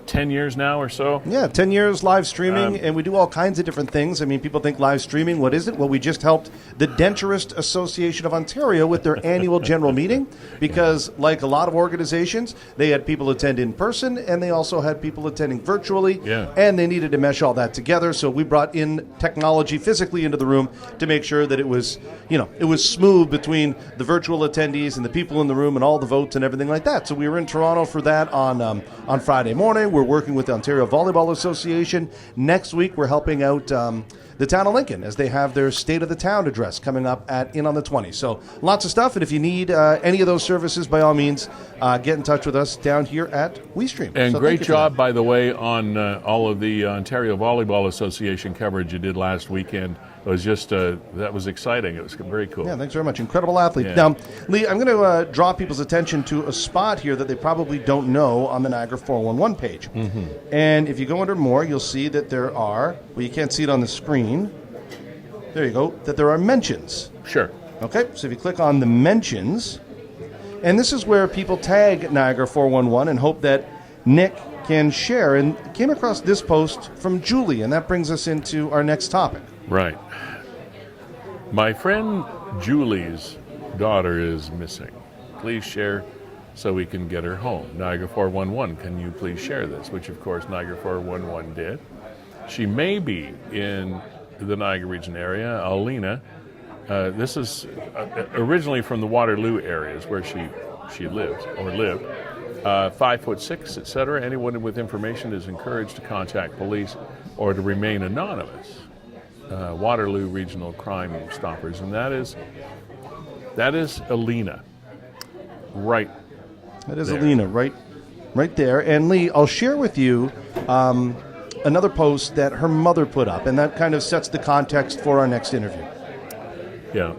10 years now or so? Yeah, 10 years live streaming, and we do all kinds of different things. I mean, people think live streaming, what is it? Well, we just helped the Denturist Association of Ontario with their annual general meeting because, like a lot of organizations, they had people attend in person, and they also had people attending virtually, and they needed to mesh all that together. So we brought in technology physically into the room to make sure that it was smooth between the virtual attendees and the people in the room and all the votes and everything like that. So we were in Toronto for that on Friday morning. We're working with the Ontario Volleyball Association. Next week, we're helping out the town of Lincoln as they have their State of the Town address coming up in on the 20th. So lots of stuff. And if you need any of those services, by all means, get in touch with us down here at WeeStream. And so great job, by the way, on all of the Ontario Volleyball Association coverage you did last weekend. It was just, that was exciting. It was very cool. Yeah, thanks very much. Incredible athlete. Yeah. Now, Lee, I'm going to draw people's attention to a spot here that they probably don't know on the Niagara 411 page. Mm-hmm. And if you go under more, you'll see that there are, well, you can't see it on the screen. There you go, that there are mentions. Sure. Okay, so if you click on the mentions, and this is where people tag Niagara 411 and hope that Nick can share. And came across this post from Julie, and that brings us into our next topic. Right. My friend Julie's daughter is missing. Please share so we can get her home. Niagara 411, can you please share this? Which, of course, Niagara 411 did. She may be in the Niagara region area. Alina, this is originally from the Waterloo areas where she lives or lived. 5'6", etc. Anyone with information is encouraged to contact police or to remain anonymous. Waterloo Regional Crime Stoppers, and that is Alina. Right. That is there. Alina, right there. And Lee, I'll share with you another post that her mother put up, and that kind of sets the context for our next interview. Yeah.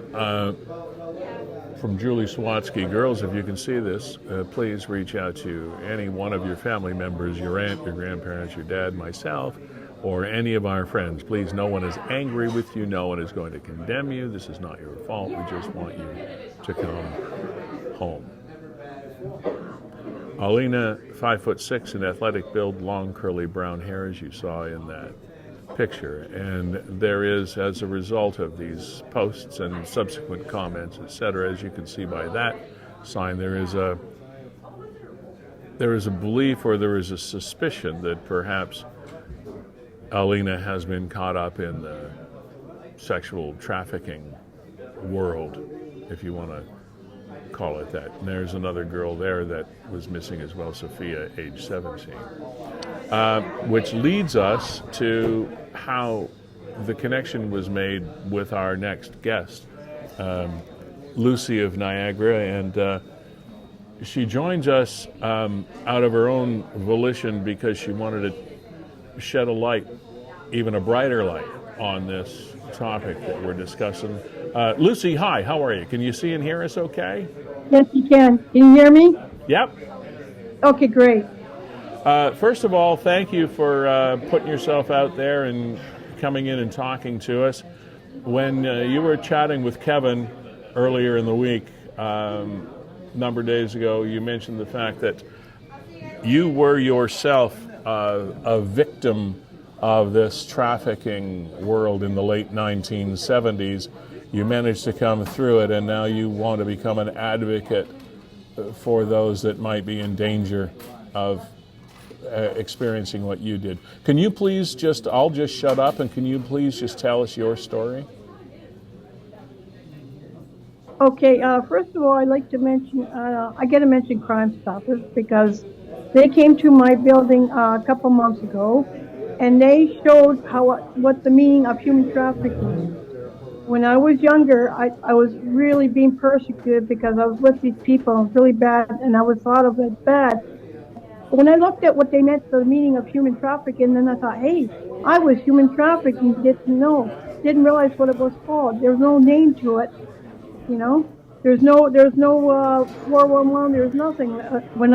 From Julie Swatsky, girls, if you can see this, please reach out to any one of your family members, your aunt, your grandparents, your dad, myself, or any of our friends. Please, no one is angry with you. No one is going to condemn you. This is not your fault. We just want you to come home. Alina, 5'6", an athletic build, long curly brown hair, as you saw in that picture. And there is, as a result of these posts and subsequent comments, etc., as you can see by that sign, there is a belief or there is a suspicion that perhaps Alina has been caught up in the sexual trafficking world, if you want to call it that. And there's another girl there that was missing as well, Sophia, age 17. Which leads us to how the connection was made with our next guest, Lucy of Niagara, and she joins us out of her own volition because she wanted to shed a light, even a brighter light, on this topic that we're discussing. Lucy, hi, how are you? Can you see and hear us okay? Yes, you can. Can you hear me? Yep. Okay, great. First of all, thank you for putting yourself out there and coming in and talking to us. When you were chatting with Kevin earlier in the week, a number of days ago, you mentioned the fact that you were yourself a victim of this trafficking world in the late 1970s. You managed to come through it, and now you want to become an advocate for those that might be in danger of experiencing what you did. Can you please I'll just shut up, and can you please just tell us your story? Okay, first of all, I'd like to mention, I got to mention Crime Stoppers because they came to my building a couple months ago, and they showed what the meaning of human trafficking is. When I was younger, I was really being persecuted because I was with these people. It was really bad, and I was thought of as bad. But when I looked at what they meant, the meaning of human trafficking, then I thought, hey, I was human trafficking, didn't realize what it was called. There was no name to it, you know. There's no 411. There's nothing when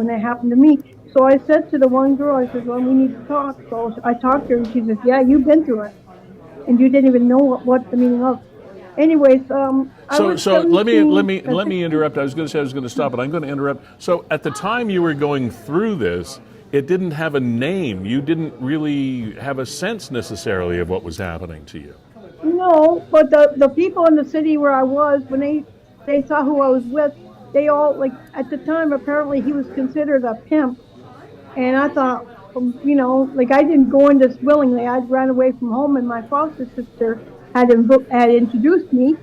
it happened to me. So I said to the one girl, I said, well, we need to talk. So I talked to her, and she says, yeah, you've been through it, and you didn't even know what the meaning of. Anyways, So let me interrupt. I was going to say I was going to stop, but I'm going to interrupt. So at the time you were going through this, it didn't have a name. You didn't really have a sense necessarily of what was happening to you. No, but the people in the city where I was, when they saw who I was with, they all, like, at the time, apparently he was considered a pimp. And I thought, you know, like, I didn't go in this willingly. I ran away from home, and my foster sister had introduced me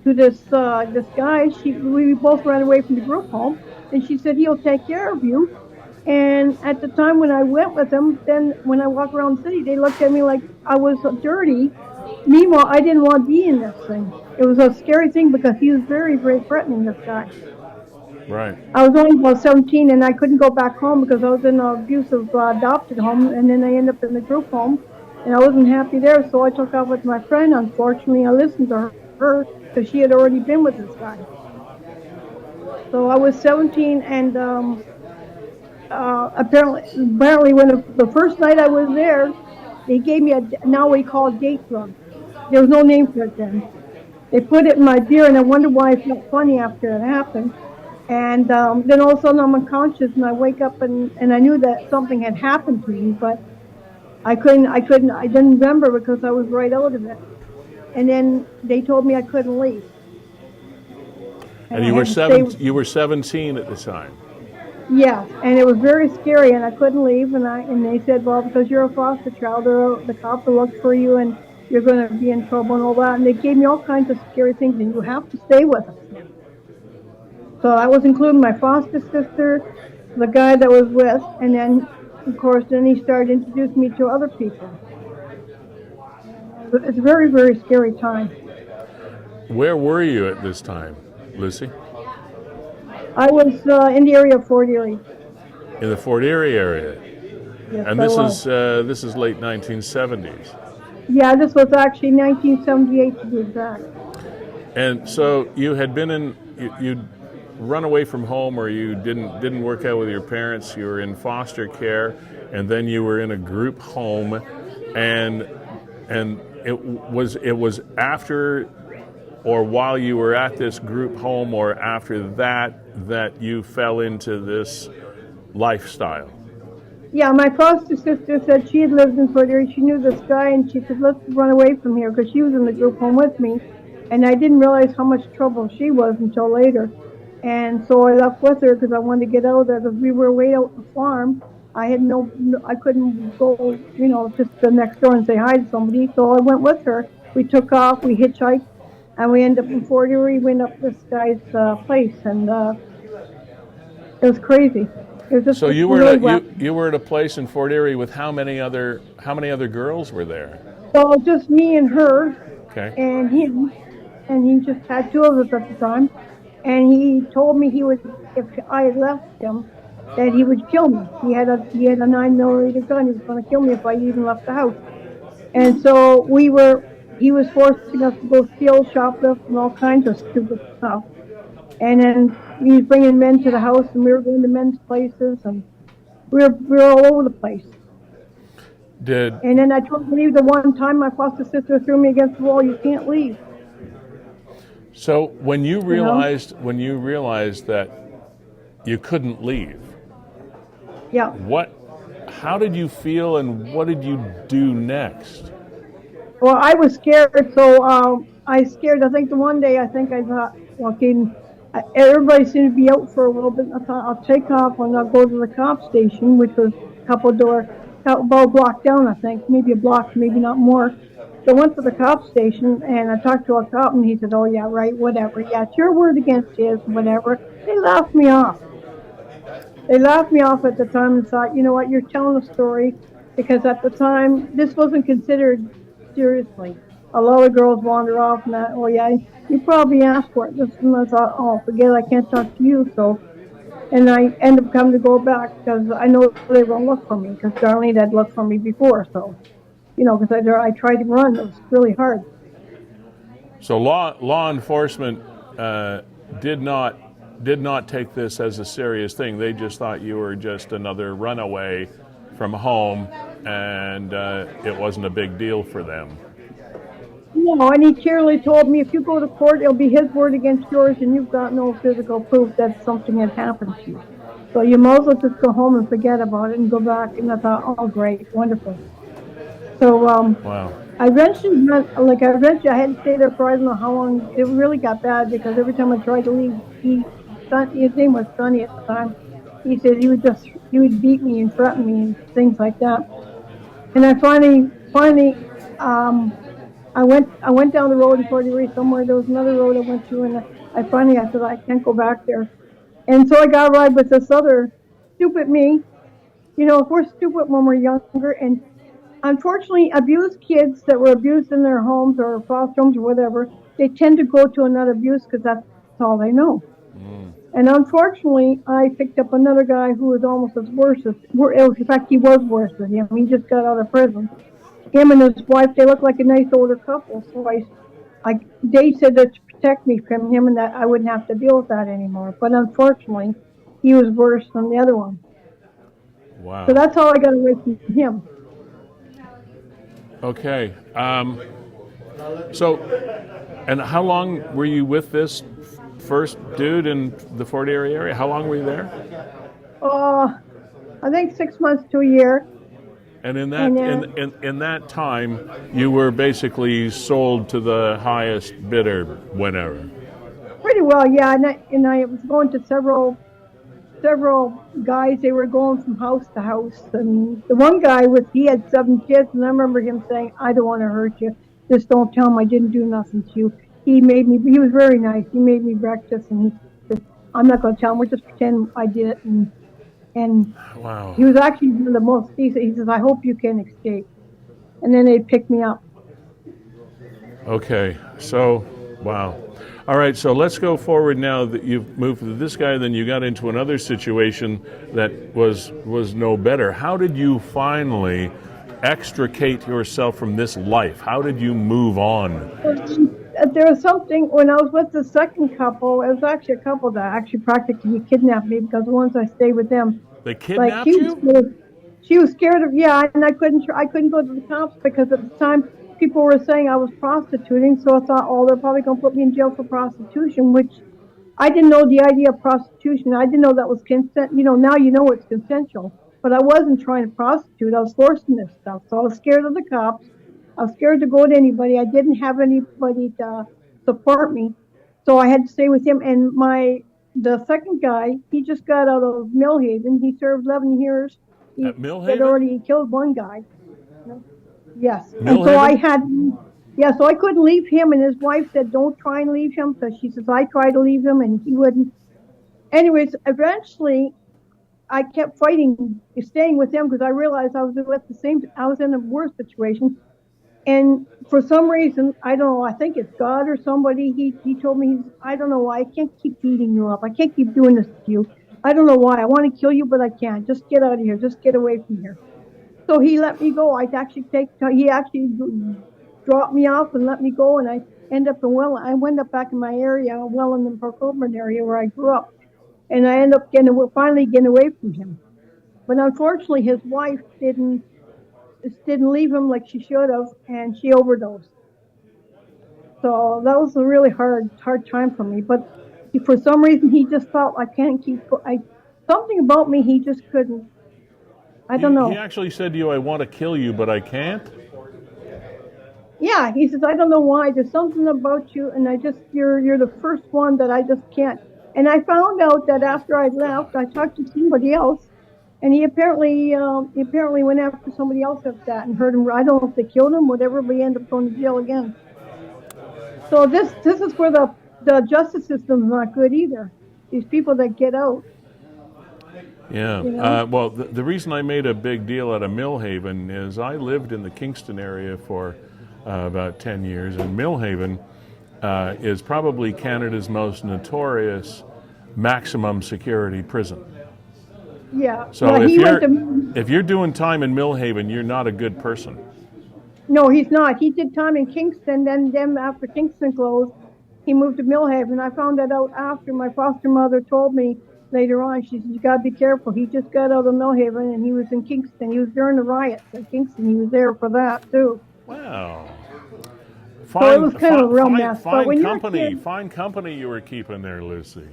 to this guy. We both ran away from the group home, and she said, he'll take care of you. And at the time when I went with him, then when I walked around the city, they looked at me like I was dirty. Meanwhile, I didn't want to be in this thing. It was a scary thing because he was very, very threatening, this guy. Right. I was only about 17, and I couldn't go back home because I was in an abusive adopted home, and then I ended up in the group home, and I wasn't happy there, so I took off with my friend. Unfortunately, I listened to her because she had already been with this guy. So I was 17, and apparently when the first night I was there, they gave me now we call it date drug. There was no name for it then. They put it in my beer, and I wondered why I felt funny after it happened. And then all of a sudden I'm unconscious, and I wake up, and I knew that something had happened to me, but I didn't remember because I was right out of it. And then they told me I couldn't leave. And you were 17 at the time. Yeah, and it was very scary, and I couldn't leave. And they said, well, because you're a foster child, the cops will look for you, and you're going to be in trouble and all that. And they gave me all kinds of scary things, and you have to stay with us. So I was including my foster sister, the guy that was with, and then, of course, then he started introducing me to other people. It's a very, very scary time. Where were you at this time, Lucy? I was in the area of Fort Erie. In the Fort Erie area. Yes, and this is late 1970s. Yeah, this was actually 1978 to be exact. And so you had been you'd run away from home, or you didn't work out with your parents. You were in foster care, and then you were in a group home, and it was after or while you were at this group home or after that you fell into this lifestyle. Yeah, my foster sister said she had lived in Fort Erie. She knew this guy, and she said, let's run away from here, because she was in the group home with me, and I didn't realize how much trouble she was until later. And so I left with her because I wanted to get out of there, because we were way out on the farm. I couldn't go, just the next door and say hi to somebody, so I went with her. We took off, we hitchhiked, and we ended up in Fort Erie. We ended up this guy's place, and it was crazy. It was just so you were at a place in Fort Erie with how many other girls were there? Well, just me and her. Okay. And he just had two of us at the time, and he told me he would, if I had left him, that he would kill me. He had a 9mm gun. He was going to kill me if I even left the house. And so he was forcing us to go steal, shoplift, and all kinds of stupid stuff. And then he was bringing men to the house, and we were going to men's places, and We were all over the place. Did And then I tried to leave the one time my foster sister threw me against the wall. You can't leave. so when you know? realized that you couldn't leave, Yeah. how did you feel and what did you do next? Well, I was scared, so I scared. I think the one day I thought, well, Caden, everybody seemed to be out for a little bit. I thought I'll take off and I'll go to the cop station, which was a about a block down, I think, maybe a block, maybe not more. So I went to the cop station and I talked to a cop and he said, "Oh yeah, right, whatever. Yeah, it's your word against his, whatever." They laughed me off. They laughed me off at the time and thought, you know what, you're telling a story, because at the time this wasn't considered seriously. A lot of girls wander off and that, oh yeah, you probably asked for it. And I thought, oh, forget it, I can't talk to you. So, and I end up coming to go back because I know they won't look for me, because Darlene had looked for me before. So, because I tried to run, it was really hard. So law enforcement did not take this as a serious thing. They just thought you were just another runaway from home, and it wasn't a big deal for them. No, and he clearly told me, if you go to court, it'll be his word against yours, and you've got no physical proof that something had happened to you. So you might as well just go home and forget about it and go back. And I thought, oh, great, wonderful. So wow. I eventually I had to stay there for I don't know how long. It really got bad because every time I tried to leave, his name was Sonny at the time. He said he would beat me and threaten me and things like that. And I finally, I went down the road in Port Erie somewhere. There was another road I went to, and I said I can't go back there. And so I got a ride with this other stupid me. If we're stupid when we're younger, and unfortunately, abused kids that were abused in their homes or foster homes or whatever, they tend to go to another abuse because that's all they know. And unfortunately, I picked up another guy who was almost as worse as, in fact, he was worse than him. He just got out of prison. Him and his wife, they look like a nice older couple. So they said that to protect me from him and that I wouldn't have to deal with that anymore. But unfortunately, he was worse than the other one. Wow. So that's how I got away from him. Okay. And how long were you with this first dude in the Fort Erie area? How long were you there? I think 6 months to a year. And in that time, you were basically sold to the highest bidder whenever. Pretty well, yeah. And I was going to several guys. They were going from house to house, and the one guy he had 7 kids, and I remember him saying, "I don't want to hurt you. Just don't tell him I didn't do nothing to you." He was very nice. He made me breakfast, and he said, "I'm not going to tell him. We're just pretend I did it." And wow. He was actually one of the most decent. He says, "I hope you can escape." And then they picked me up. Okay, so, wow. All right, so let's go forward now that you've moved to this guy, then you got into another situation that was no better. How did you finally extricate yourself from this life? How did you move on? There was something, when I was with the second couple, it was actually a couple that actually practically kidnapped me, because the ones I stayed with them. They kidnapped you? She was scared of, and I couldn't go to the cops because at the time people were saying I was prostituting, so I thought, oh, they're probably going to put me in jail for prostitution, which I didn't know the idea of prostitution. I didn't know that was consent. Now you know it's consensual, but I wasn't trying to prostitute. I was forcing this stuff, so I was scared of the cops. I was scared to go to anybody. I didn't have anybody to support me, so I had to stay with him. And the second guy, he just got out of Millhaven. He served 11 years. At Millhaven? He had already killed one guy. Yes. Millhaven? And so so I couldn't leave him, and his wife said, "Don't try and leave him," because she says, I tried to leave him and he wouldn't. Anyways, eventually I kept fighting, staying with him, because I realized I was in a worse situation. And for some reason, I don't know, I think it's God or somebody, he told me, I don't know why, I can't keep beating you up. I can't keep doing this to you. I don't know why. I want to kill you, but I can't. Just get out of here. Just get away from here. So he let me go. He actually dropped me off and let me go, and I end up I went up back in my area, Welland and Port Coburn area where I grew up. And I end up finally getting away from him. But unfortunately, his wife didn't leave him like she should have, and she overdosed. So that was a really hard time for me. But for some reason, he just felt I can't keep. Something about me, he just couldn't. I don't know. He actually said to you, "I want to kill you, but I can't." Yeah, he says, I don't know why. There's something about you, and you're the first one that I just can't. And I found out that after I left, I talked to somebody else, and he apparently went after somebody else at that and hurt him. I don't know if they killed him, whatever, but he ended up going to jail again. So this is where the justice system is not good either. These people that get out. Yeah. You know? Well, the reason I made a big deal out of Millhaven is I lived in the Kingston area for about 10 years, and Millhaven is probably Canada's most notorious maximum security prison. Yeah. So well, if you're doing time in Millhaven, you're not a good person. No, he's not. He did time in Kingston. Then after Kingston closed, he moved to Millhaven. I found that out after my foster mother told me later on. She said, you got to be careful. He just got out of Millhaven, and he was in Kingston. He was during the riots in Kingston. He was there for that, too. Wow. So it was kind of a real mess. But when fine company you were keeping there, Lucy.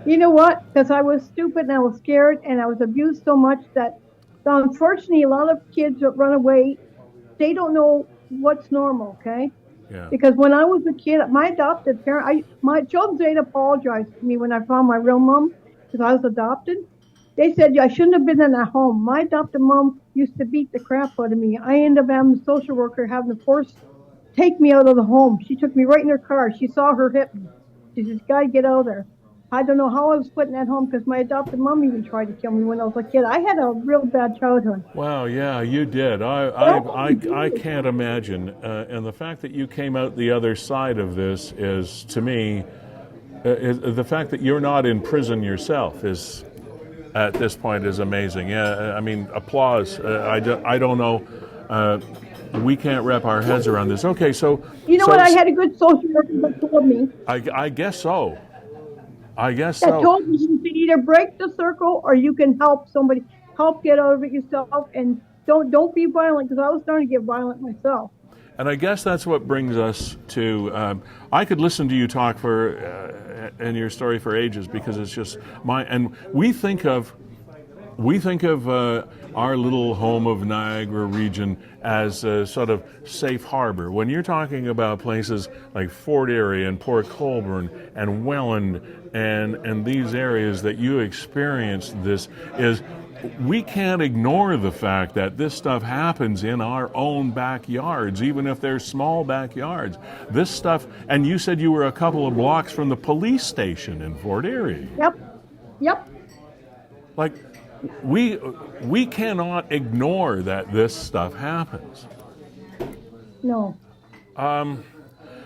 You know what? Because I was stupid and I was scared and I was abused so much that, unfortunately, a lot of kids that run away, they don't know what's normal, okay? Yeah. Because when I was a kid, my adopted parent, my children apologized to me when I found my real mom because I was adopted. They said I shouldn't have been in that home. My adopted mom used to beat the crap out of me. I ended up having a social worker having to take me out of the home. She took me right in her car. She saw her hit me. She says, "Gotta get out of there." I don't know how I was put in that home because my adopted mom even tried to kill me when I was a kid. I had a real bad childhood. Wow, yeah, you did. I can't imagine. And the fact that you came out the other side of this is, to me, the fact that you're not in prison yourself is, at this point, is amazing. Yeah, I mean, applause. I don't know. We can't wrap our heads around this. Okay, so... You know what? I had a good social worker that told me. I guess so. That told me you can either break the circle or you can help somebody, help get out of it yourself, and don't be violent, because I was starting to get violent myself. And I guess that's what brings us to, I could listen to you talk and your story for ages, because it's just and we think of our little home of Niagara region as a sort of safe harbor. When you're talking about places like Fort Erie and Port Colborne and Welland and these areas that you experienced this, is we can't ignore the fact that this stuff happens in our own backyards, even if they're small backyards. This stuff, and you said you were a couple of blocks from the police station in Fort Erie. Yep. Like, we cannot ignore that this stuff happens. No.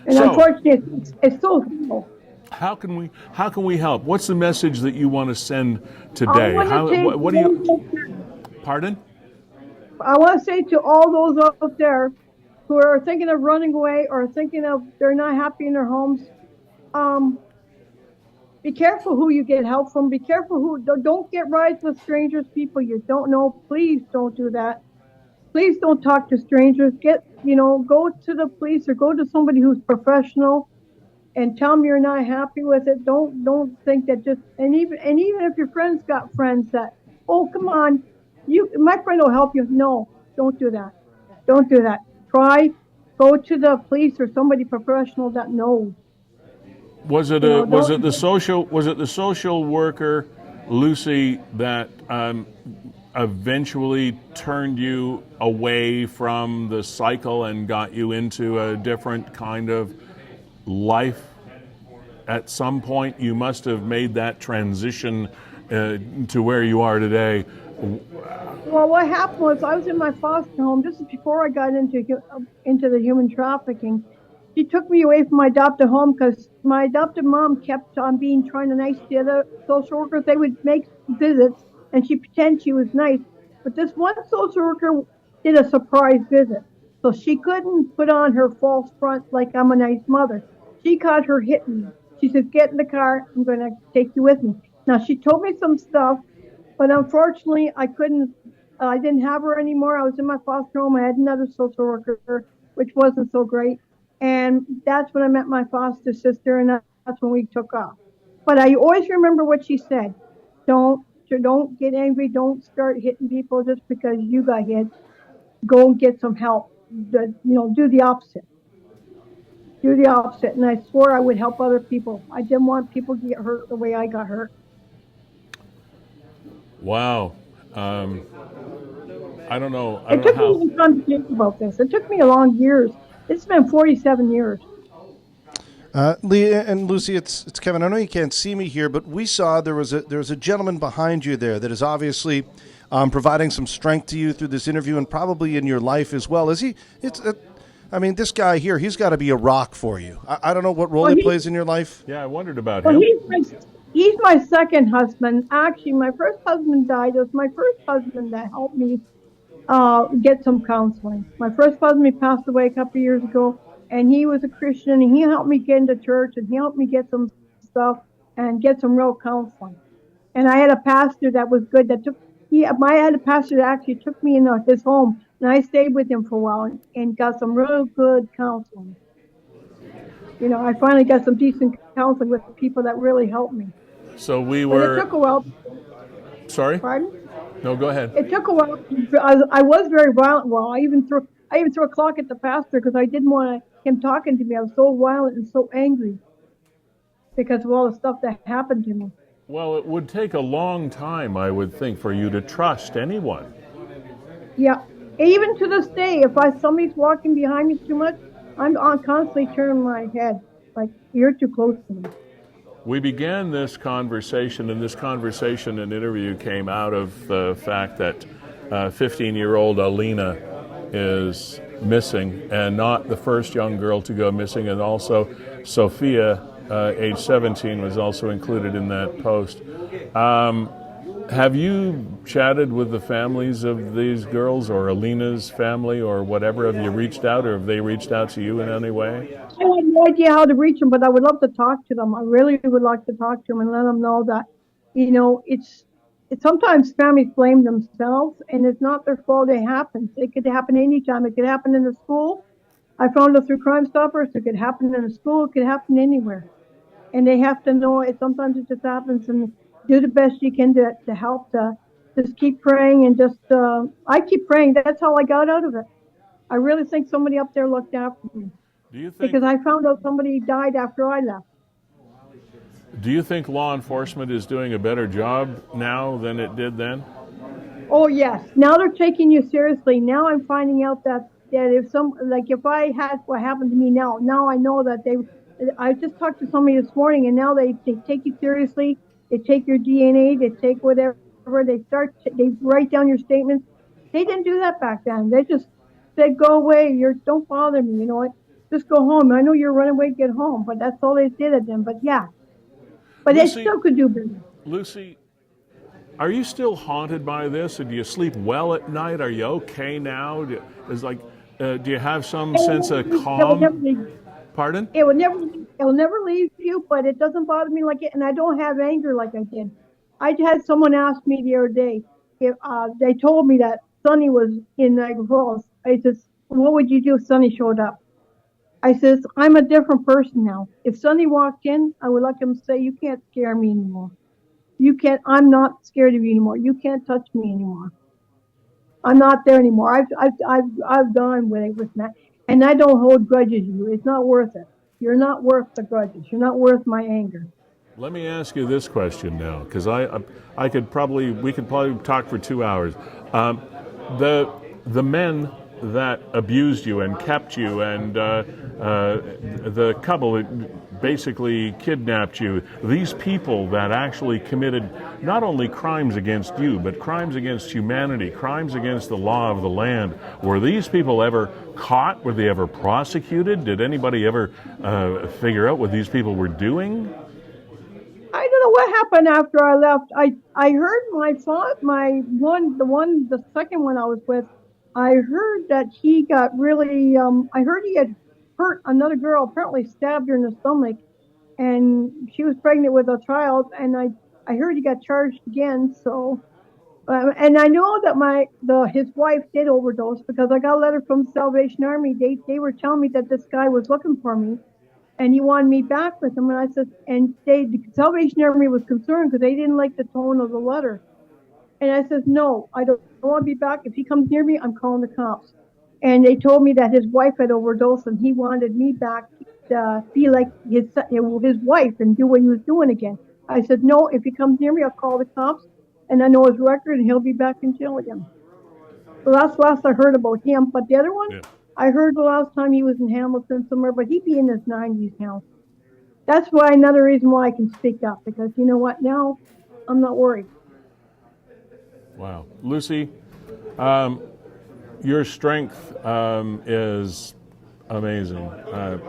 Unfortunately, it's so simple. How can we help? What's the message that you want to send today? What do you? Pardon? I want to say to all those out there who are thinking of running away or thinking of they're not happy in their homes, be careful who you get help from. Be careful don't get rides with strangers, people you don't know. Please don't do that. Please don't talk to strangers. Go to the police or go to somebody who's professional and tell them you're not happy with it. Don't think that and even if your friends got friends that, oh, come on, my friend will help you. No, don't do that. Don't do that. Go to the police or somebody professional that knows. Was it the social worker, Lucy, that eventually turned you away from the cycle and got you into a different kind of life? At some point, you must have made that transition to where you are today. Well, what happened was I was in my foster home. This is before I got into the human trafficking. She took me away from my adopted home because my adopted mom kept on being trying to nice to the other social workers. They would make visits, and she pretended she was nice. But this one social worker did a surprise visit. So she couldn't put on her false front like I'm a nice mother. She caught her hitting me. She said, "Get in the car. I'm going to take you with me." Now, she told me some stuff But unfortunately, I couldn't. I didn't have her anymore. I was in my foster home. I had another social worker, which wasn't so great. And that's when I met my foster sister, and that's when we took off. But I always remember what she said: don't get angry. Don't start hitting people just because you got hit. Go and get some help. Do the opposite. Do the opposite. And I swore I would help other people. I didn't want people to get hurt the way I got hurt. Wow. I don't know. It took me some time to think about this. It took me a long years. It's been 47 years. Leah and Lucy, it's Kevin. I know you can't see me here, but we saw there was a gentleman behind you there that is obviously providing some strength to you through this interview and probably in your life as well. Is he? This guy here, he's got to be a rock for you. I don't know what role he plays in your life. Yeah, I wondered about him. He's my second husband. Actually, my first husband died. It was my first husband that helped me get some counseling. My first husband, he passed away a couple of years ago, and he was a Christian, and he helped me get into church, and he helped me get some stuff and get some real counseling. And I had a pastor that was good I had a pastor that actually took me in his home, and I stayed with him for a while and got some real good counseling. I finally got some decent counseling with people that really helped me. So But it took a while. Sorry? Pardon? No, go ahead. It took a while. I was very violent. Well, I even threw a clock at the pastor because I didn't want him talking to me. I was so violent and so angry because of all the stuff that happened to me. Well, it would take a long time, I would think, for you to trust anyone. Yeah. Even to this day, if somebody's walking behind me too much, I'm constantly turning my head like, you're too close to me. We began this conversation, and this conversation and interview came out of the fact that 15-year-old Alina is missing, and not the first young girl to go missing, and also Sophia, age 17, was also included in that post. Have you chatted with the families of these girls, or Alina's family, or whatever? Have you reached out, or have they reached out to you in any way? I have no idea how to reach them, but I would love to talk to them. I really would like to talk to them and let them know that, it's sometimes families blame themselves, and it's not their fault it happens. It could happen anytime. It could happen in the school. I found it through Crime Stoppers. It could happen in the school. It could happen anywhere. And they have to know sometimes it just happens, and do the best you can to help, to just keep praying, and I keep praying. That's how I got out of it. I really think somebody up there looked after me. Do you think? Because I found out somebody died after I left. Do you think law enforcement is doing a better job now than it did then? Oh yes, now they're taking you seriously. Now I'm finding out that if I had what happened to me now I know that I just talked to somebody this morning, and now they take you seriously. They take your DNA, they take whatever, they write down your statements. They didn't do that back then. They just said, go away, don't bother me, you know what? Just go home. I know you're running away, get home. But that's all they did at them. But yeah. But Lucy, they still could do better. Lucy, are you still haunted by this? Or do you sleep well at night? Are you okay now? Do you have some sense of calm? Pardon? It will never leave you, but it doesn't bother me like it, and I don't have anger like I did. I had someone ask me the other day if they told me that Sonny was in Niagara Falls. I said, what would you do if Sonny showed up? I says, I'm a different person now. If Sonny walked in, I would like him to say, you can't scare me anymore. I'm not scared of you anymore. You can't touch me anymore. I'm not there anymore. I've gone with that. And I don't hold grudges you. It's not worth it. You're not worth the grudges. You're not worth my anger. Let me ask you this question now, because we could probably talk for 2 hours. The men that abused you and kept you, and the couple that basically kidnapped you, these people that actually committed not only crimes against you, but crimes against humanity, crimes against the law of the land, were these people ever caught? Were they ever prosecuted? Did anybody ever figure out what these people were doing? I don't know what happened after I left. I heard the second one I was with, I heard that he got really, I heard he had hurt another girl, apparently stabbed her in the stomach, and she was pregnant with a child, and I heard he got charged again, so And I know that his wife did overdose because I got a letter from Salvation Army. They were telling me that this guy was looking for me, and he wanted me back with him. And I said, the Salvation Army was concerned because they didn't like the tone of the letter. And I said, no, I don't want to be back. If he comes near me, I'm calling the cops. And they told me that his wife had overdosed, and he wanted me back to be like his wife and do what he was doing again. I said, no, if he comes near me, I'll call the cops, and I know his record, and he'll be back in jail again. So that's the last I heard about him. But the other one, I heard the last time he was in Hamilton somewhere, but he'd be in his 90s now. That's why another reason why I can speak up, because you know what? Now I'm not worried. Wow. Lucy, your strength is amazing,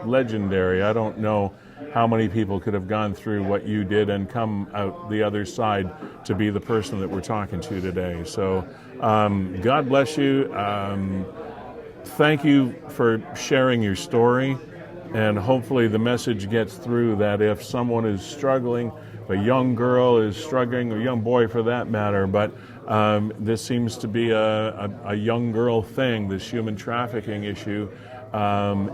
legendary. I don't know how many people could have gone through what you did and come out the other side to be the person that we're talking to today. So God bless you. Thank you for sharing your story, and hopefully the message gets through that if someone is struggling, if a young girl is struggling, or a young boy for that matter, but this seems to be a young girl thing, this human trafficking issue,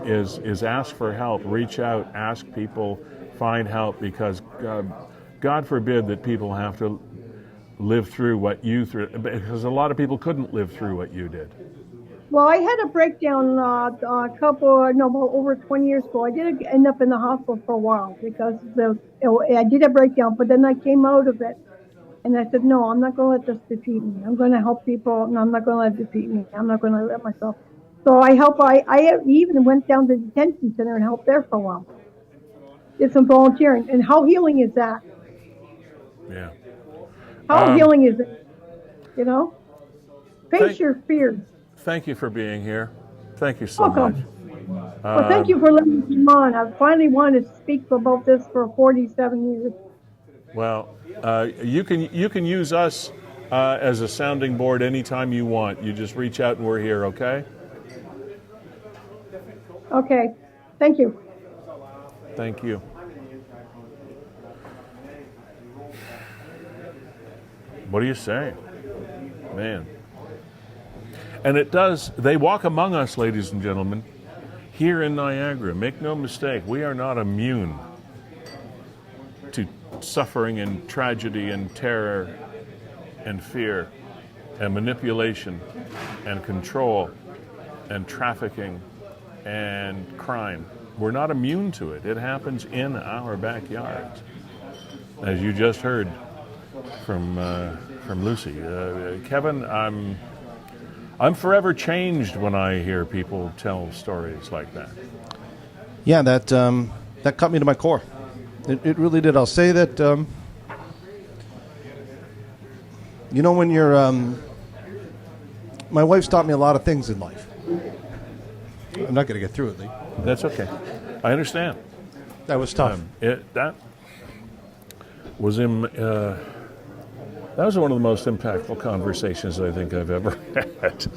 is ask for help, reach out, ask people, find help, because God forbid that people have to live through what you through, because a lot of people couldn't live through what you did. Well, I had a breakdown over 20 years ago. I did end up in the hospital for a while because I did a breakdown, but then I came out of it. And I said, no, I'm not going to let this defeat me. I'm going to help people, and I'm not going to let it defeat me. I'm not going to let myself. So I even went down to the detention center and helped there for a while. Did some volunteering. And how healing is that? Yeah. How healing is it? You know? Face your fears. Thank you for being here. Thank you so much. Well, thank you for letting me come on. I finally wanted to speak about this for 47 years. Well, you can use us as a sounding board anytime you want. You just reach out and we're here, okay? Okay. Thank you. Thank you. What do you say? Man. And it does, they walk among us, ladies and gentlemen, here in Niagara. Make no mistake, we are not immune to suffering and tragedy and terror and fear and manipulation and control and trafficking and crime. We're not immune to it. It happens in our backyards, as you just heard from Lucy. Kevin, I'm forever changed when I hear people tell stories like that. Yeah, that cut me to my core. It really did. I'll say that, when you're, my wife's taught me a lot of things in life. I'm not going to get through it, Lee. That's okay. I understand. That was tough. That was that was one of the most impactful conversations I think I've ever had.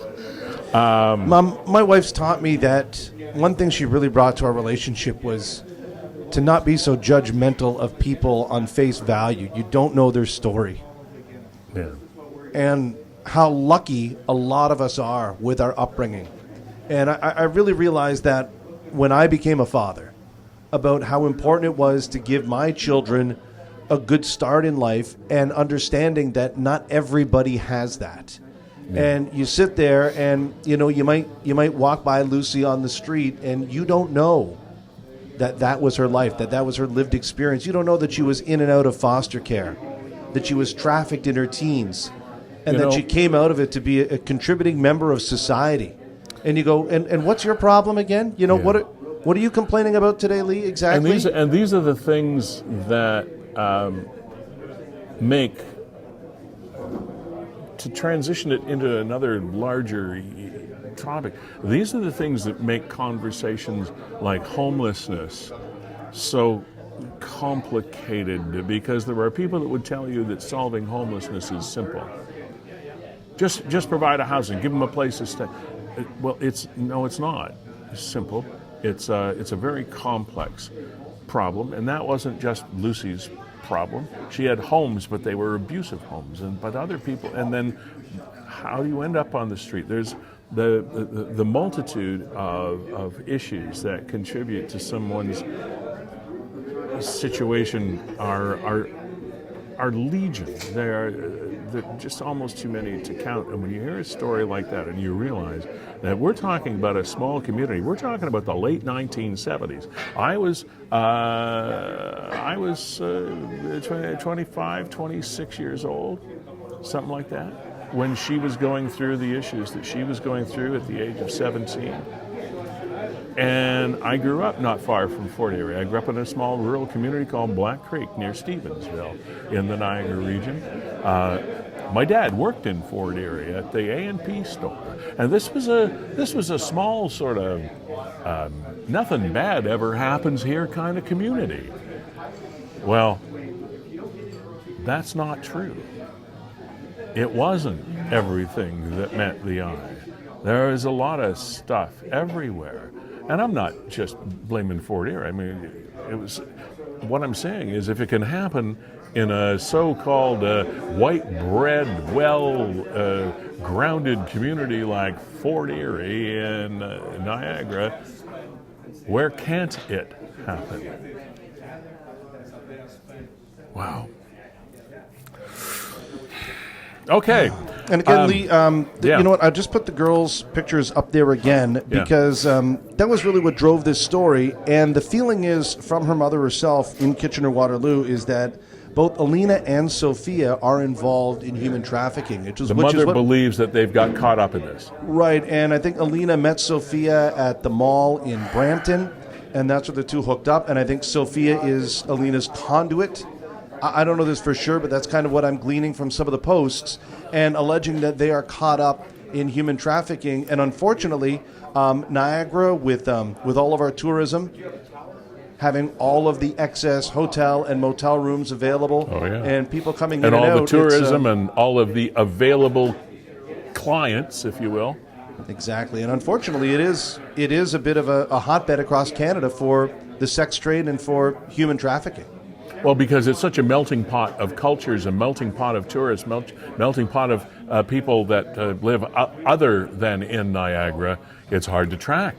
Mom, my wife's taught me that one thing she really brought to our relationship was to not be so judgmental of people on face value. You don't know their story. Yeah. And how lucky a lot of us are with our upbringing. And I really realized that when I became a father, about how important it was to give my children a good start in life, and understanding that not everybody has that. Yeah. And you sit there and you might walk by Lucy on the street and you don't know that was her life, that was her lived experience. You don't know that she was in and out of foster care, that she was trafficked in her teens, and that she came out of it to be a contributing member of society. And you go, and what's your problem again? Yeah. What are you complaining about today, Lee? Exactly. And these are the things that make, to transition it into another larger topic, these are the things that make conversations like homelessness so complicated, because there are people that would tell you that solving homelessness is simple. Just provide a housing, give them a place to stay. Well, it's not simple. It's a very complex problem, and that wasn't just Lucy's problem. She had homes, but they were abusive homes, but other people. And then, how do you end up on the street? There's the multitude of issues that contribute to someone's situation are legion. They're just almost too many to count. And when you hear a story like that and you realize that we're talking about a small community, we're talking about the late 1970s. I was 25, 26 years old, something like that, when she was going through the issues that she was going through at the age of 17. And I grew up not far from Fort Erie. I grew up in a small rural community called Black Creek near Stevensville in the Niagara region. My dad worked in Fort Erie at the A&P store, and this was a small sort of nothing bad ever happens here kind of community. Well, that's not true. It wasn't everything that met the eye. There is a lot of stuff everywhere. And I'm not just blaming Fort Erie. I mean, what I'm saying is if it can happen in a so-called white bread, grounded community like Fort Erie in Niagara, where can't it happen? Wow. Okay. And again, Lee, you know what? I just put the girls' pictures up there again because that was really what drove this story. And the feeling is from her mother herself in Kitchener-Waterloo is that both Alina and Sophia are involved in human trafficking. The mother believes that they've got caught up in this. Right. And I think Alina met Sophia at the mall in Brampton, and that's where the two hooked up. And I think Sophia is Alina's conduit. I don't know this for sure, but that's kind of what I'm gleaning from some of the posts, and alleging that they are caught up in human trafficking. And unfortunately, Niagara, with all of our tourism, having all of the excess hotel and motel rooms available, and people coming in and out. And all the tourism and all of the available clients, if you will. Exactly. And unfortunately, it is a bit of a hotbed across Canada for the sex trade and for human trafficking. Well, because it's such a melting pot of cultures, a melting pot of tourists, melting pot of people that live other than in Niagara, it's hard to track.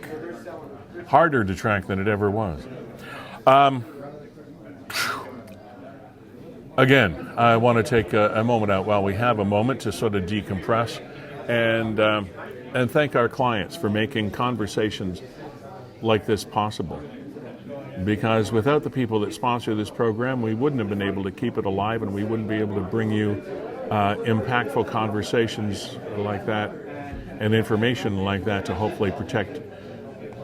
Harder to track than it ever was. Again, I want to take a moment out while we have a moment to sort of decompress and thank our clients for making conversations like this possible. Because without the people that sponsor this program, we wouldn't have been able to keep it alive, and we wouldn't be able to bring you impactful conversations like that and information like that to hopefully protect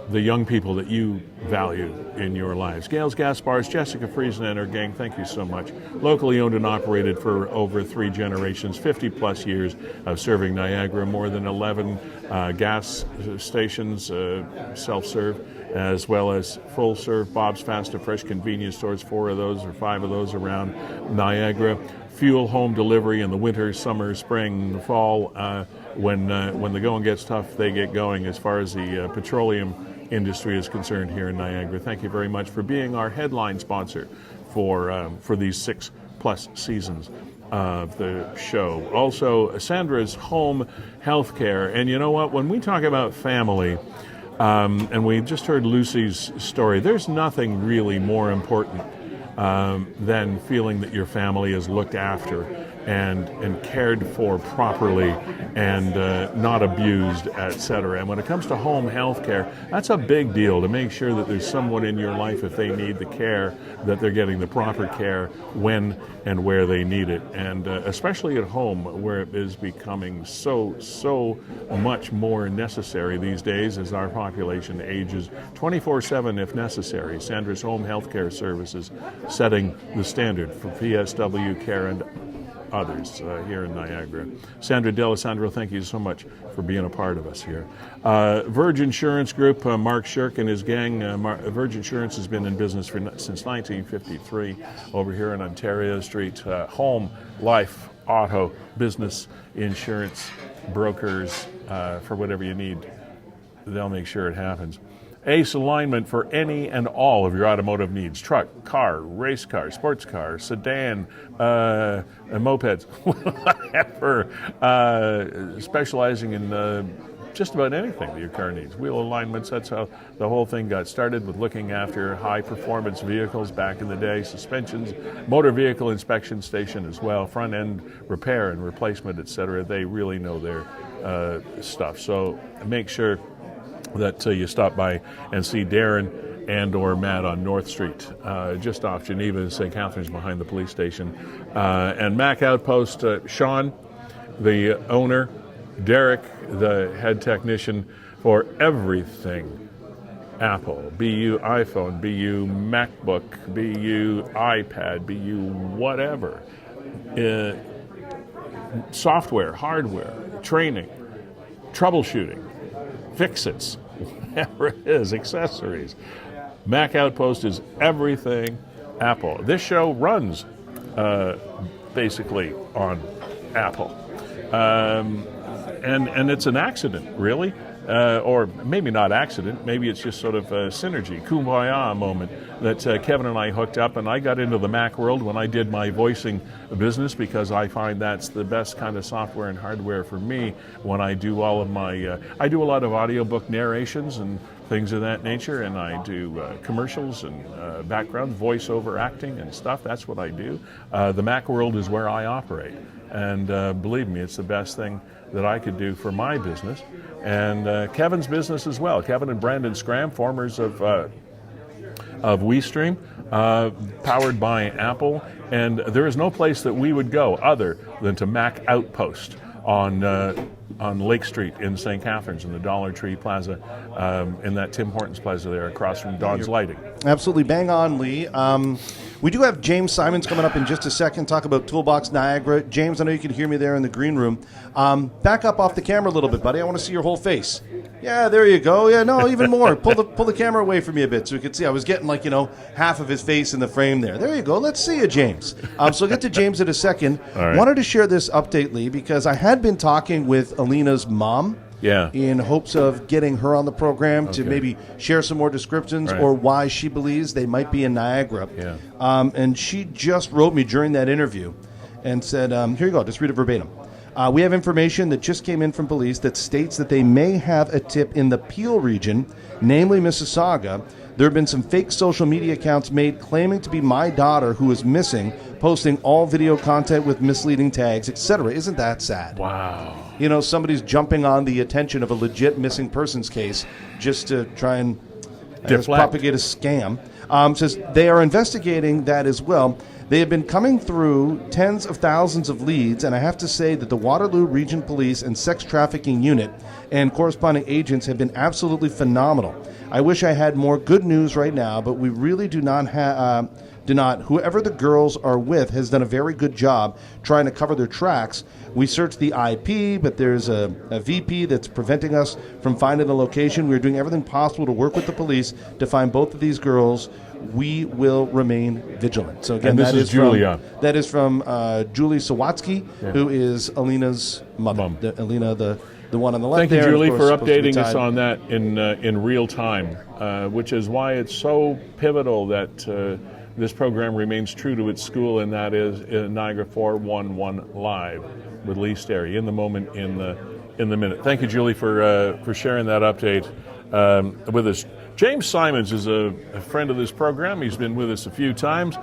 the young people that you value in your lives. Gales Gas Bars, Jessica Friesen and her gang, thank you so much. Locally owned and operated for over 3 generations, 50 plus years of serving Niagara, more than 11 gas stations, self-serve, as well as full-serve Bob's Fast and Fresh convenience stores, 4 of those or 5 of those around Niagara. Fuel home delivery in the winter, summer, spring, fall. When the going gets tough, they get going as far as the petroleum industry is concerned here in Niagara. Thank you very much for being our headline sponsor for these 6+ seasons of the show. Also, Sandra's Home Healthcare. And you know what? When we talk about family, and we just heard Lucy's story, there's nothing really more important than feeling that your family is looked after and cared for properly and not abused, etc. And when it comes to home health care, that's a big deal, to make sure that there's someone in your life, if they need the care, that they're getting the proper care when and where they need it. And especially at home, where it is becoming so much more necessary these days as our population ages 24/7 if necessary. Sandra's Home Health Care Services setting the standard for PSW care and others here in Niagara. Sandra D'Alessandro, thank you so much for being a part of us here. Virgin Insurance Group, Mark Shirk and his gang. Virgin Insurance has been in business since 1953 over here on Ontario Street. Home, life, auto, business, insurance, brokers, for whatever you need, they'll make sure it happens. Ace alignment for any and all of your automotive needs. Truck, car, race car, sports car, sedan, mopeds, whatever. Specializing in just about anything that your car needs. Wheel alignments, that's how the whole thing got started, with looking after high-performance vehicles back in the day. Suspensions, motor vehicle inspection station as well, front-end repair and replacement, etc. They really know their stuff. So make sure that you stop by and see Darren and or Matt on North Street, just off Geneva and St. Catharines, behind the police station. And Mac Outpost, Sean, the owner, Derek, the head technician for everything Apple, be you iPhone, be you MacBook, be you iPad, be you whatever. Software, hardware, training, troubleshooting, fix-its, whatever it is, accessories. Mac Outpost is everything Apple. This show runs basically on Apple. And it's an accident, really, or maybe not accident, maybe it's just sort of a synergy, kumbaya moment that Kevin and I hooked up, and I got into the Mac world when I did my voicing business, because I find that's the best kind of software and hardware for me when I do all of my, I do a lot of audiobook narrations and things of that nature, and I do commercials and background voiceover acting and stuff. That's what I do. The Mac world is where I operate, and believe me, it's the best thing that I could do for my business and Kevin's business as well. Kevin and Brandon Scram, formers of WeeStream, powered by Apple, and there is no place that we would go other than to Mac Outpost on Lake Street in St. Catharines, in the Dollar Tree Plaza, in that Tim Hortons Plaza there across from Don's Lighting. Absolutely bang on, Lee. We do have James Symons coming up in just a second, talk about Toolbox Niagara. James, I know you can hear me there in the green room. Back up off the camera a little bit, buddy. I want to see your whole face. Yeah, there you go. Yeah, no, even more. Pull the camera away from me a bit so we could see. I was getting half of his face in the frame there. There you go. Let's see you, James. So we'll get to James in a second. All right. Wanted to share this update, Lee, because I had been talking with Alina's mom. Yeah. In hopes of getting her on the program to maybe share some more descriptions or why she believes they might be in Niagara. Yeah. And she just wrote me during that interview and said, here you go, just read it verbatim. We have information that just came in from police that states that they may have a tip in the Peel region, namely Mississauga. There have been some fake social media accounts made claiming to be my daughter who is missing, posting all video content with misleading tags, etc. Isn't that sad? Wow. Somebody's jumping on the attention of a legit missing persons case just to try and propagate a scam. Says they are investigating that as well. They have been coming through tens of thousands of leads, and I have to say that the Waterloo Region Police and Sex Trafficking Unit and corresponding agents have been absolutely phenomenal. I wish I had more good news right now, but we really do not have... Whoever the girls are with has done a very good job trying to cover their tracks. We searched the IP, but there's a VP that's preventing us from finding the location. We're doing everything possible to work with the police to find both of these girls. We will remain vigilant. So again, and this is Julia. That is from Julie Sawatsky, who is Alina's mother. Alina, the one on the left. Thank you, there, Julie, course, for updating us Todd. on that in real time, which is why it's so pivotal that this program remains true to its school, and that is Niagara 411 Live with Lee Sterry, in the moment, in the minute. Thank you, Julie, for sharing that update with us. James Symons is a friend of this program. He's been with us a few times.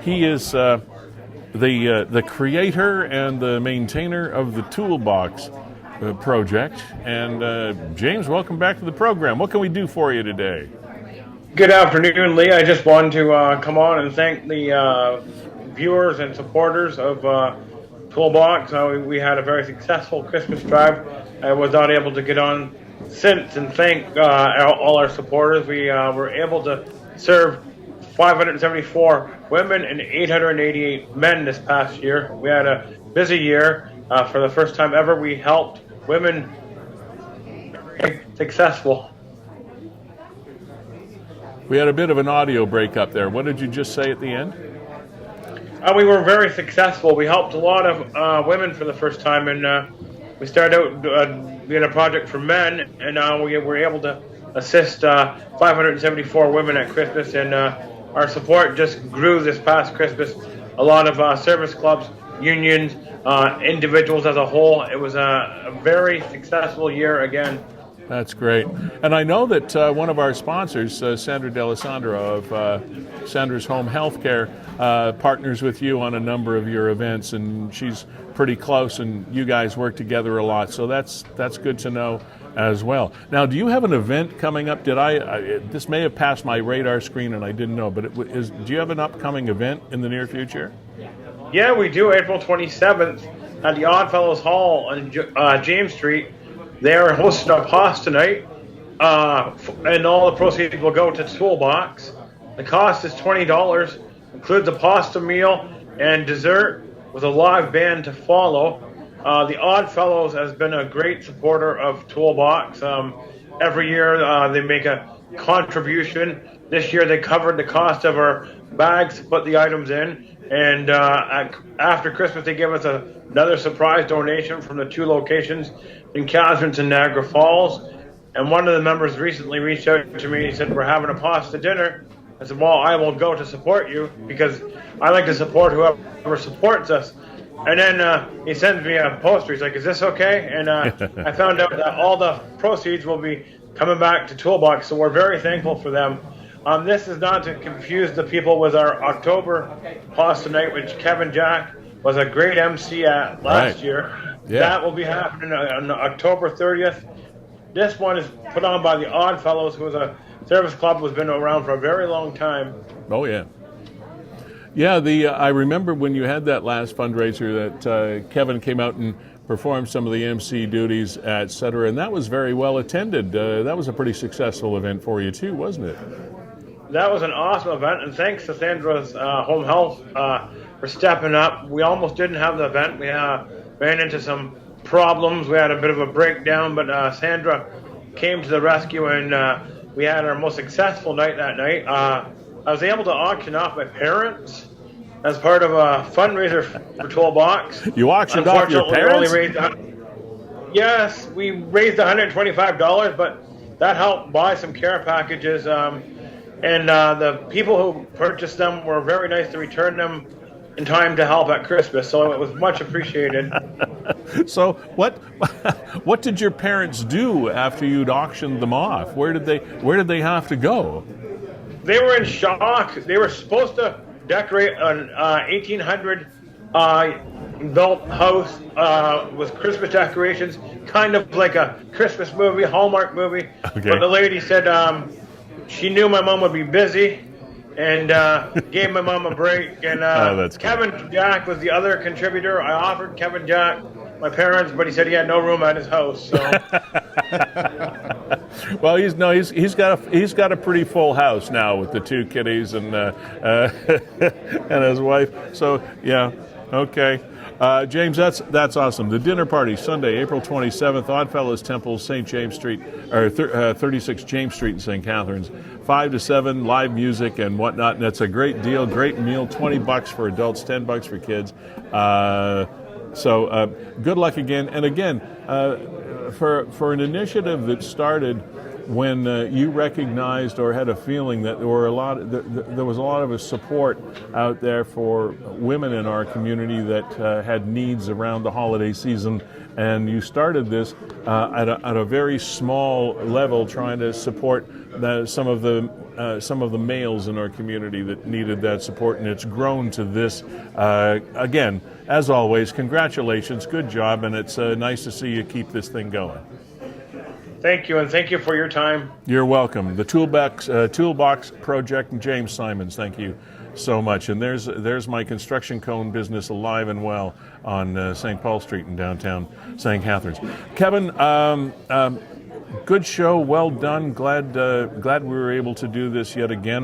He is the creator and the maintainer of the Toolbox project. And James, welcome back to the program. What can we do for you today? Good afternoon, Lee. I just wanted to come on and thank the viewers and supporters of Toolbox. We had a very successful Christmas drive. I was not able to get on since, and thank all our supporters. We were able to serve 574 women and 888 men this past year. We had a busy year. For the first time ever, we helped women be successful. We had a bit of an audio breakup there. What did you just say at the end? We were very successful. We helped a lot of women for the first time, and we started out doing a project for men, and we were able to assist 574 women at Christmas, and our support just grew this past Christmas. A lot of service clubs, unions, individuals as a whole. It was a very successful year again. That's great. And I know that one of our sponsors, Sandra D'Alessandro of Sandra's Home Healthcare, partners with you on a number of your events, and she's pretty close, and you guys work together a lot. So that's good to know as well. Now, do you have an event coming up? This may have passed my radar screen and I didn't know, but do you have an upcoming event in the near future? Yeah, we do. April 27th at the Oddfellows Hall on James Street. They're hosting a pasta night, and all the proceeds will go to Toolbox. The cost is $20, includes a pasta meal and dessert with a live band to follow. The Oddfellows has been a great supporter of Toolbox. Every year they make a contribution. This year they covered the cost of our bags to put the items in. And after Christmas, they give us another surprise donation from the 2 locations in Casmins and Niagara Falls. And one of the members recently reached out to me. He said, "We're having a pasta dinner." I said, "Well, I will go to support you because I like to support whoever supports us." And then he sends me a poster. He's like, "Is this okay?" And I found out that all the proceeds will be coming back to Toolbox. So we're very thankful for them. This is not to confuse the people with our October pasta night, which Kevin Jack was a great MC at last year. Yeah. That will be happening on October 30th. This one is put on by the Oddfellows, who is a service club who's been around for a very long time. Oh, yeah. Yeah, I remember when you had that last fundraiser that Kevin came out and performed some of the MC duties, et cetera, and that was very well attended. That was a pretty successful event for you, too, wasn't it? That was an awesome event, and thanks to Sandra's Home Health for stepping up. We almost didn't have the event. We ran into some problems. We had a bit of a breakdown, but Sandra came to the rescue, and we had our most successful night that night. I was able to auction off my parents as part of a fundraiser for Toolbox. You auctioned off your parents? Yes, we raised $125, but that helped buy some care packages. And the people who purchased them were very nice to return them in time to help at Christmas, so it was much appreciated. So what did your parents do after you'd auctioned them off? Where did they have to go? They were in shock. They were supposed to decorate an 1800 built house with Christmas decorations, kind of like a Christmas movie, Hallmark movie. Okay. But the lady said she knew my mom would be busy and gave my mom a break. And that's Kevin Jack was the other contributor. I offered Kevin Jack my parents, but he said he had no room at his house. So. Well, he's got a pretty full house now with the 2 kitties and and his wife. So yeah, okay. James, that's awesome. The dinner party Sunday, April 27th, Oddfellows Temple, St. James Street, or 36 James Street in St. Catharines. 5 to 7, live music and whatnot, and it's a great deal, great meal. $20 for adults, $10 for kids. So good luck again. And again, for an initiative that started when you recognized or had a feeling that there was a lot of support out there for women in our community that had needs around the holiday season, and you started this at a very small level, trying to support some of the males in our community that needed that support, and it's grown to this. Again, as always, congratulations, good job, and it's nice to see you keep this thing going. Thank you, and thank you for your time. You're welcome. The Toolbox Project and James Symons, thank you so much. And there's my construction cone business alive and well on St. Paul Street in downtown St. Catharines. Kevin, good show, well done. Glad we were able to do this yet again.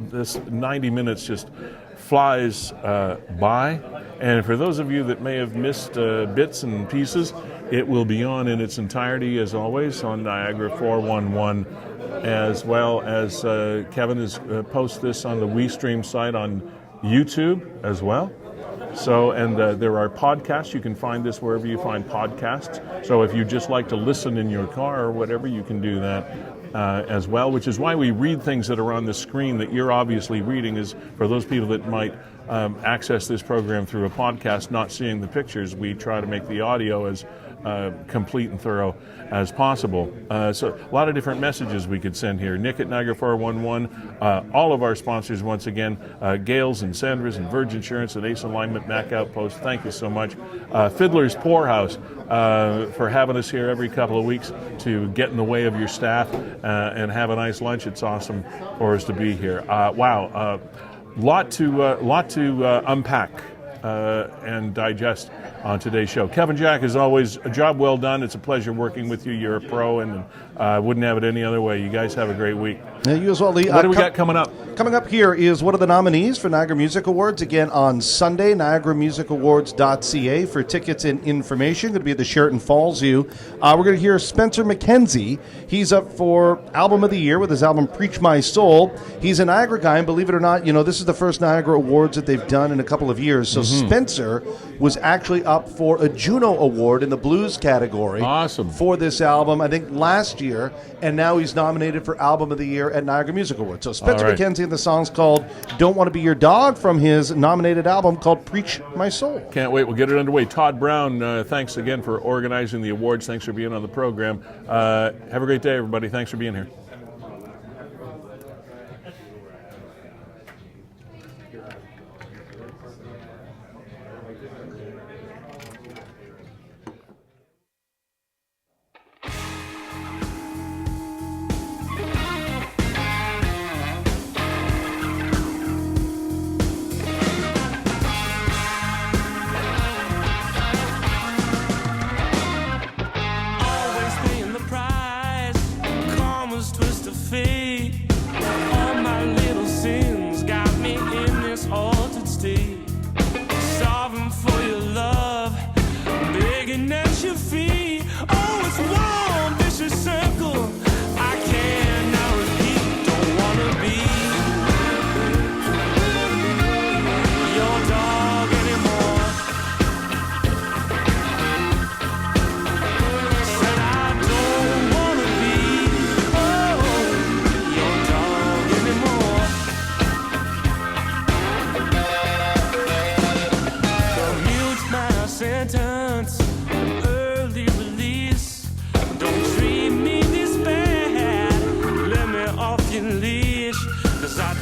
This 90 minutes just flies by. And for those of you that may have missed bits and pieces, it will be on in its entirety, as always, on Niagara 411, as well as Kevin has posted this on the WeeStream site on YouTube as well. So, and there are podcasts. You can find this wherever you find podcasts. So if you just like to listen in your car or whatever, you can do that as well, which is why we read things that are on the screen that you're obviously reading, is for those people that might access this program through a podcast, not seeing the pictures. We try to make the audio as complete and thorough as possible. So a lot of different messages we could send here. Nick at Niagara 411, all of our sponsors once again, Gales and Sandra's and Verge Insurance and Ace Alignment, Mac Outpost, thank you so much. Fiddler's Poorhouse for having us here every couple of weeks to get in the way of your staff and have a nice lunch. It's awesome for us to be here. Wow, lot to unpack and digest on today's show. Kevin Jack, as always, a job well done. It's a pleasure working with you. You're a pro, and wouldn't have it any other way. You guys have a great week. Yeah, you as well, Lee. What do we got coming up? Coming up here is one of the nominees for Niagara Music Awards, again on Sunday, niagaramusicawards.ca for tickets and information. Going to be at the Sheraton Fallsview. We're going to hear Spencer McKenzie. He's up for Album of the Year with his album Preach My Soul. He's a Niagara guy, and believe it or not, this is the first Niagara Awards that they've done in a couple of years. So Spencer was actually up for a Juno Award in the blues category. Awesome. For this album, I think last year, and now he's nominated for Album of the Year at Niagara Music Awards. So Spencer McKenzie, and the song's called Don't Want to Be Your Dog from his nominated album called Preach My Soul. Can't wait. We'll get it underway. Todd Brown, thanks again for organizing the awards. Thanks for being on the program. Have a great day, everybody. Thanks for being here. Early release. Don't treat me this bad. Let me off your leash, 'cause I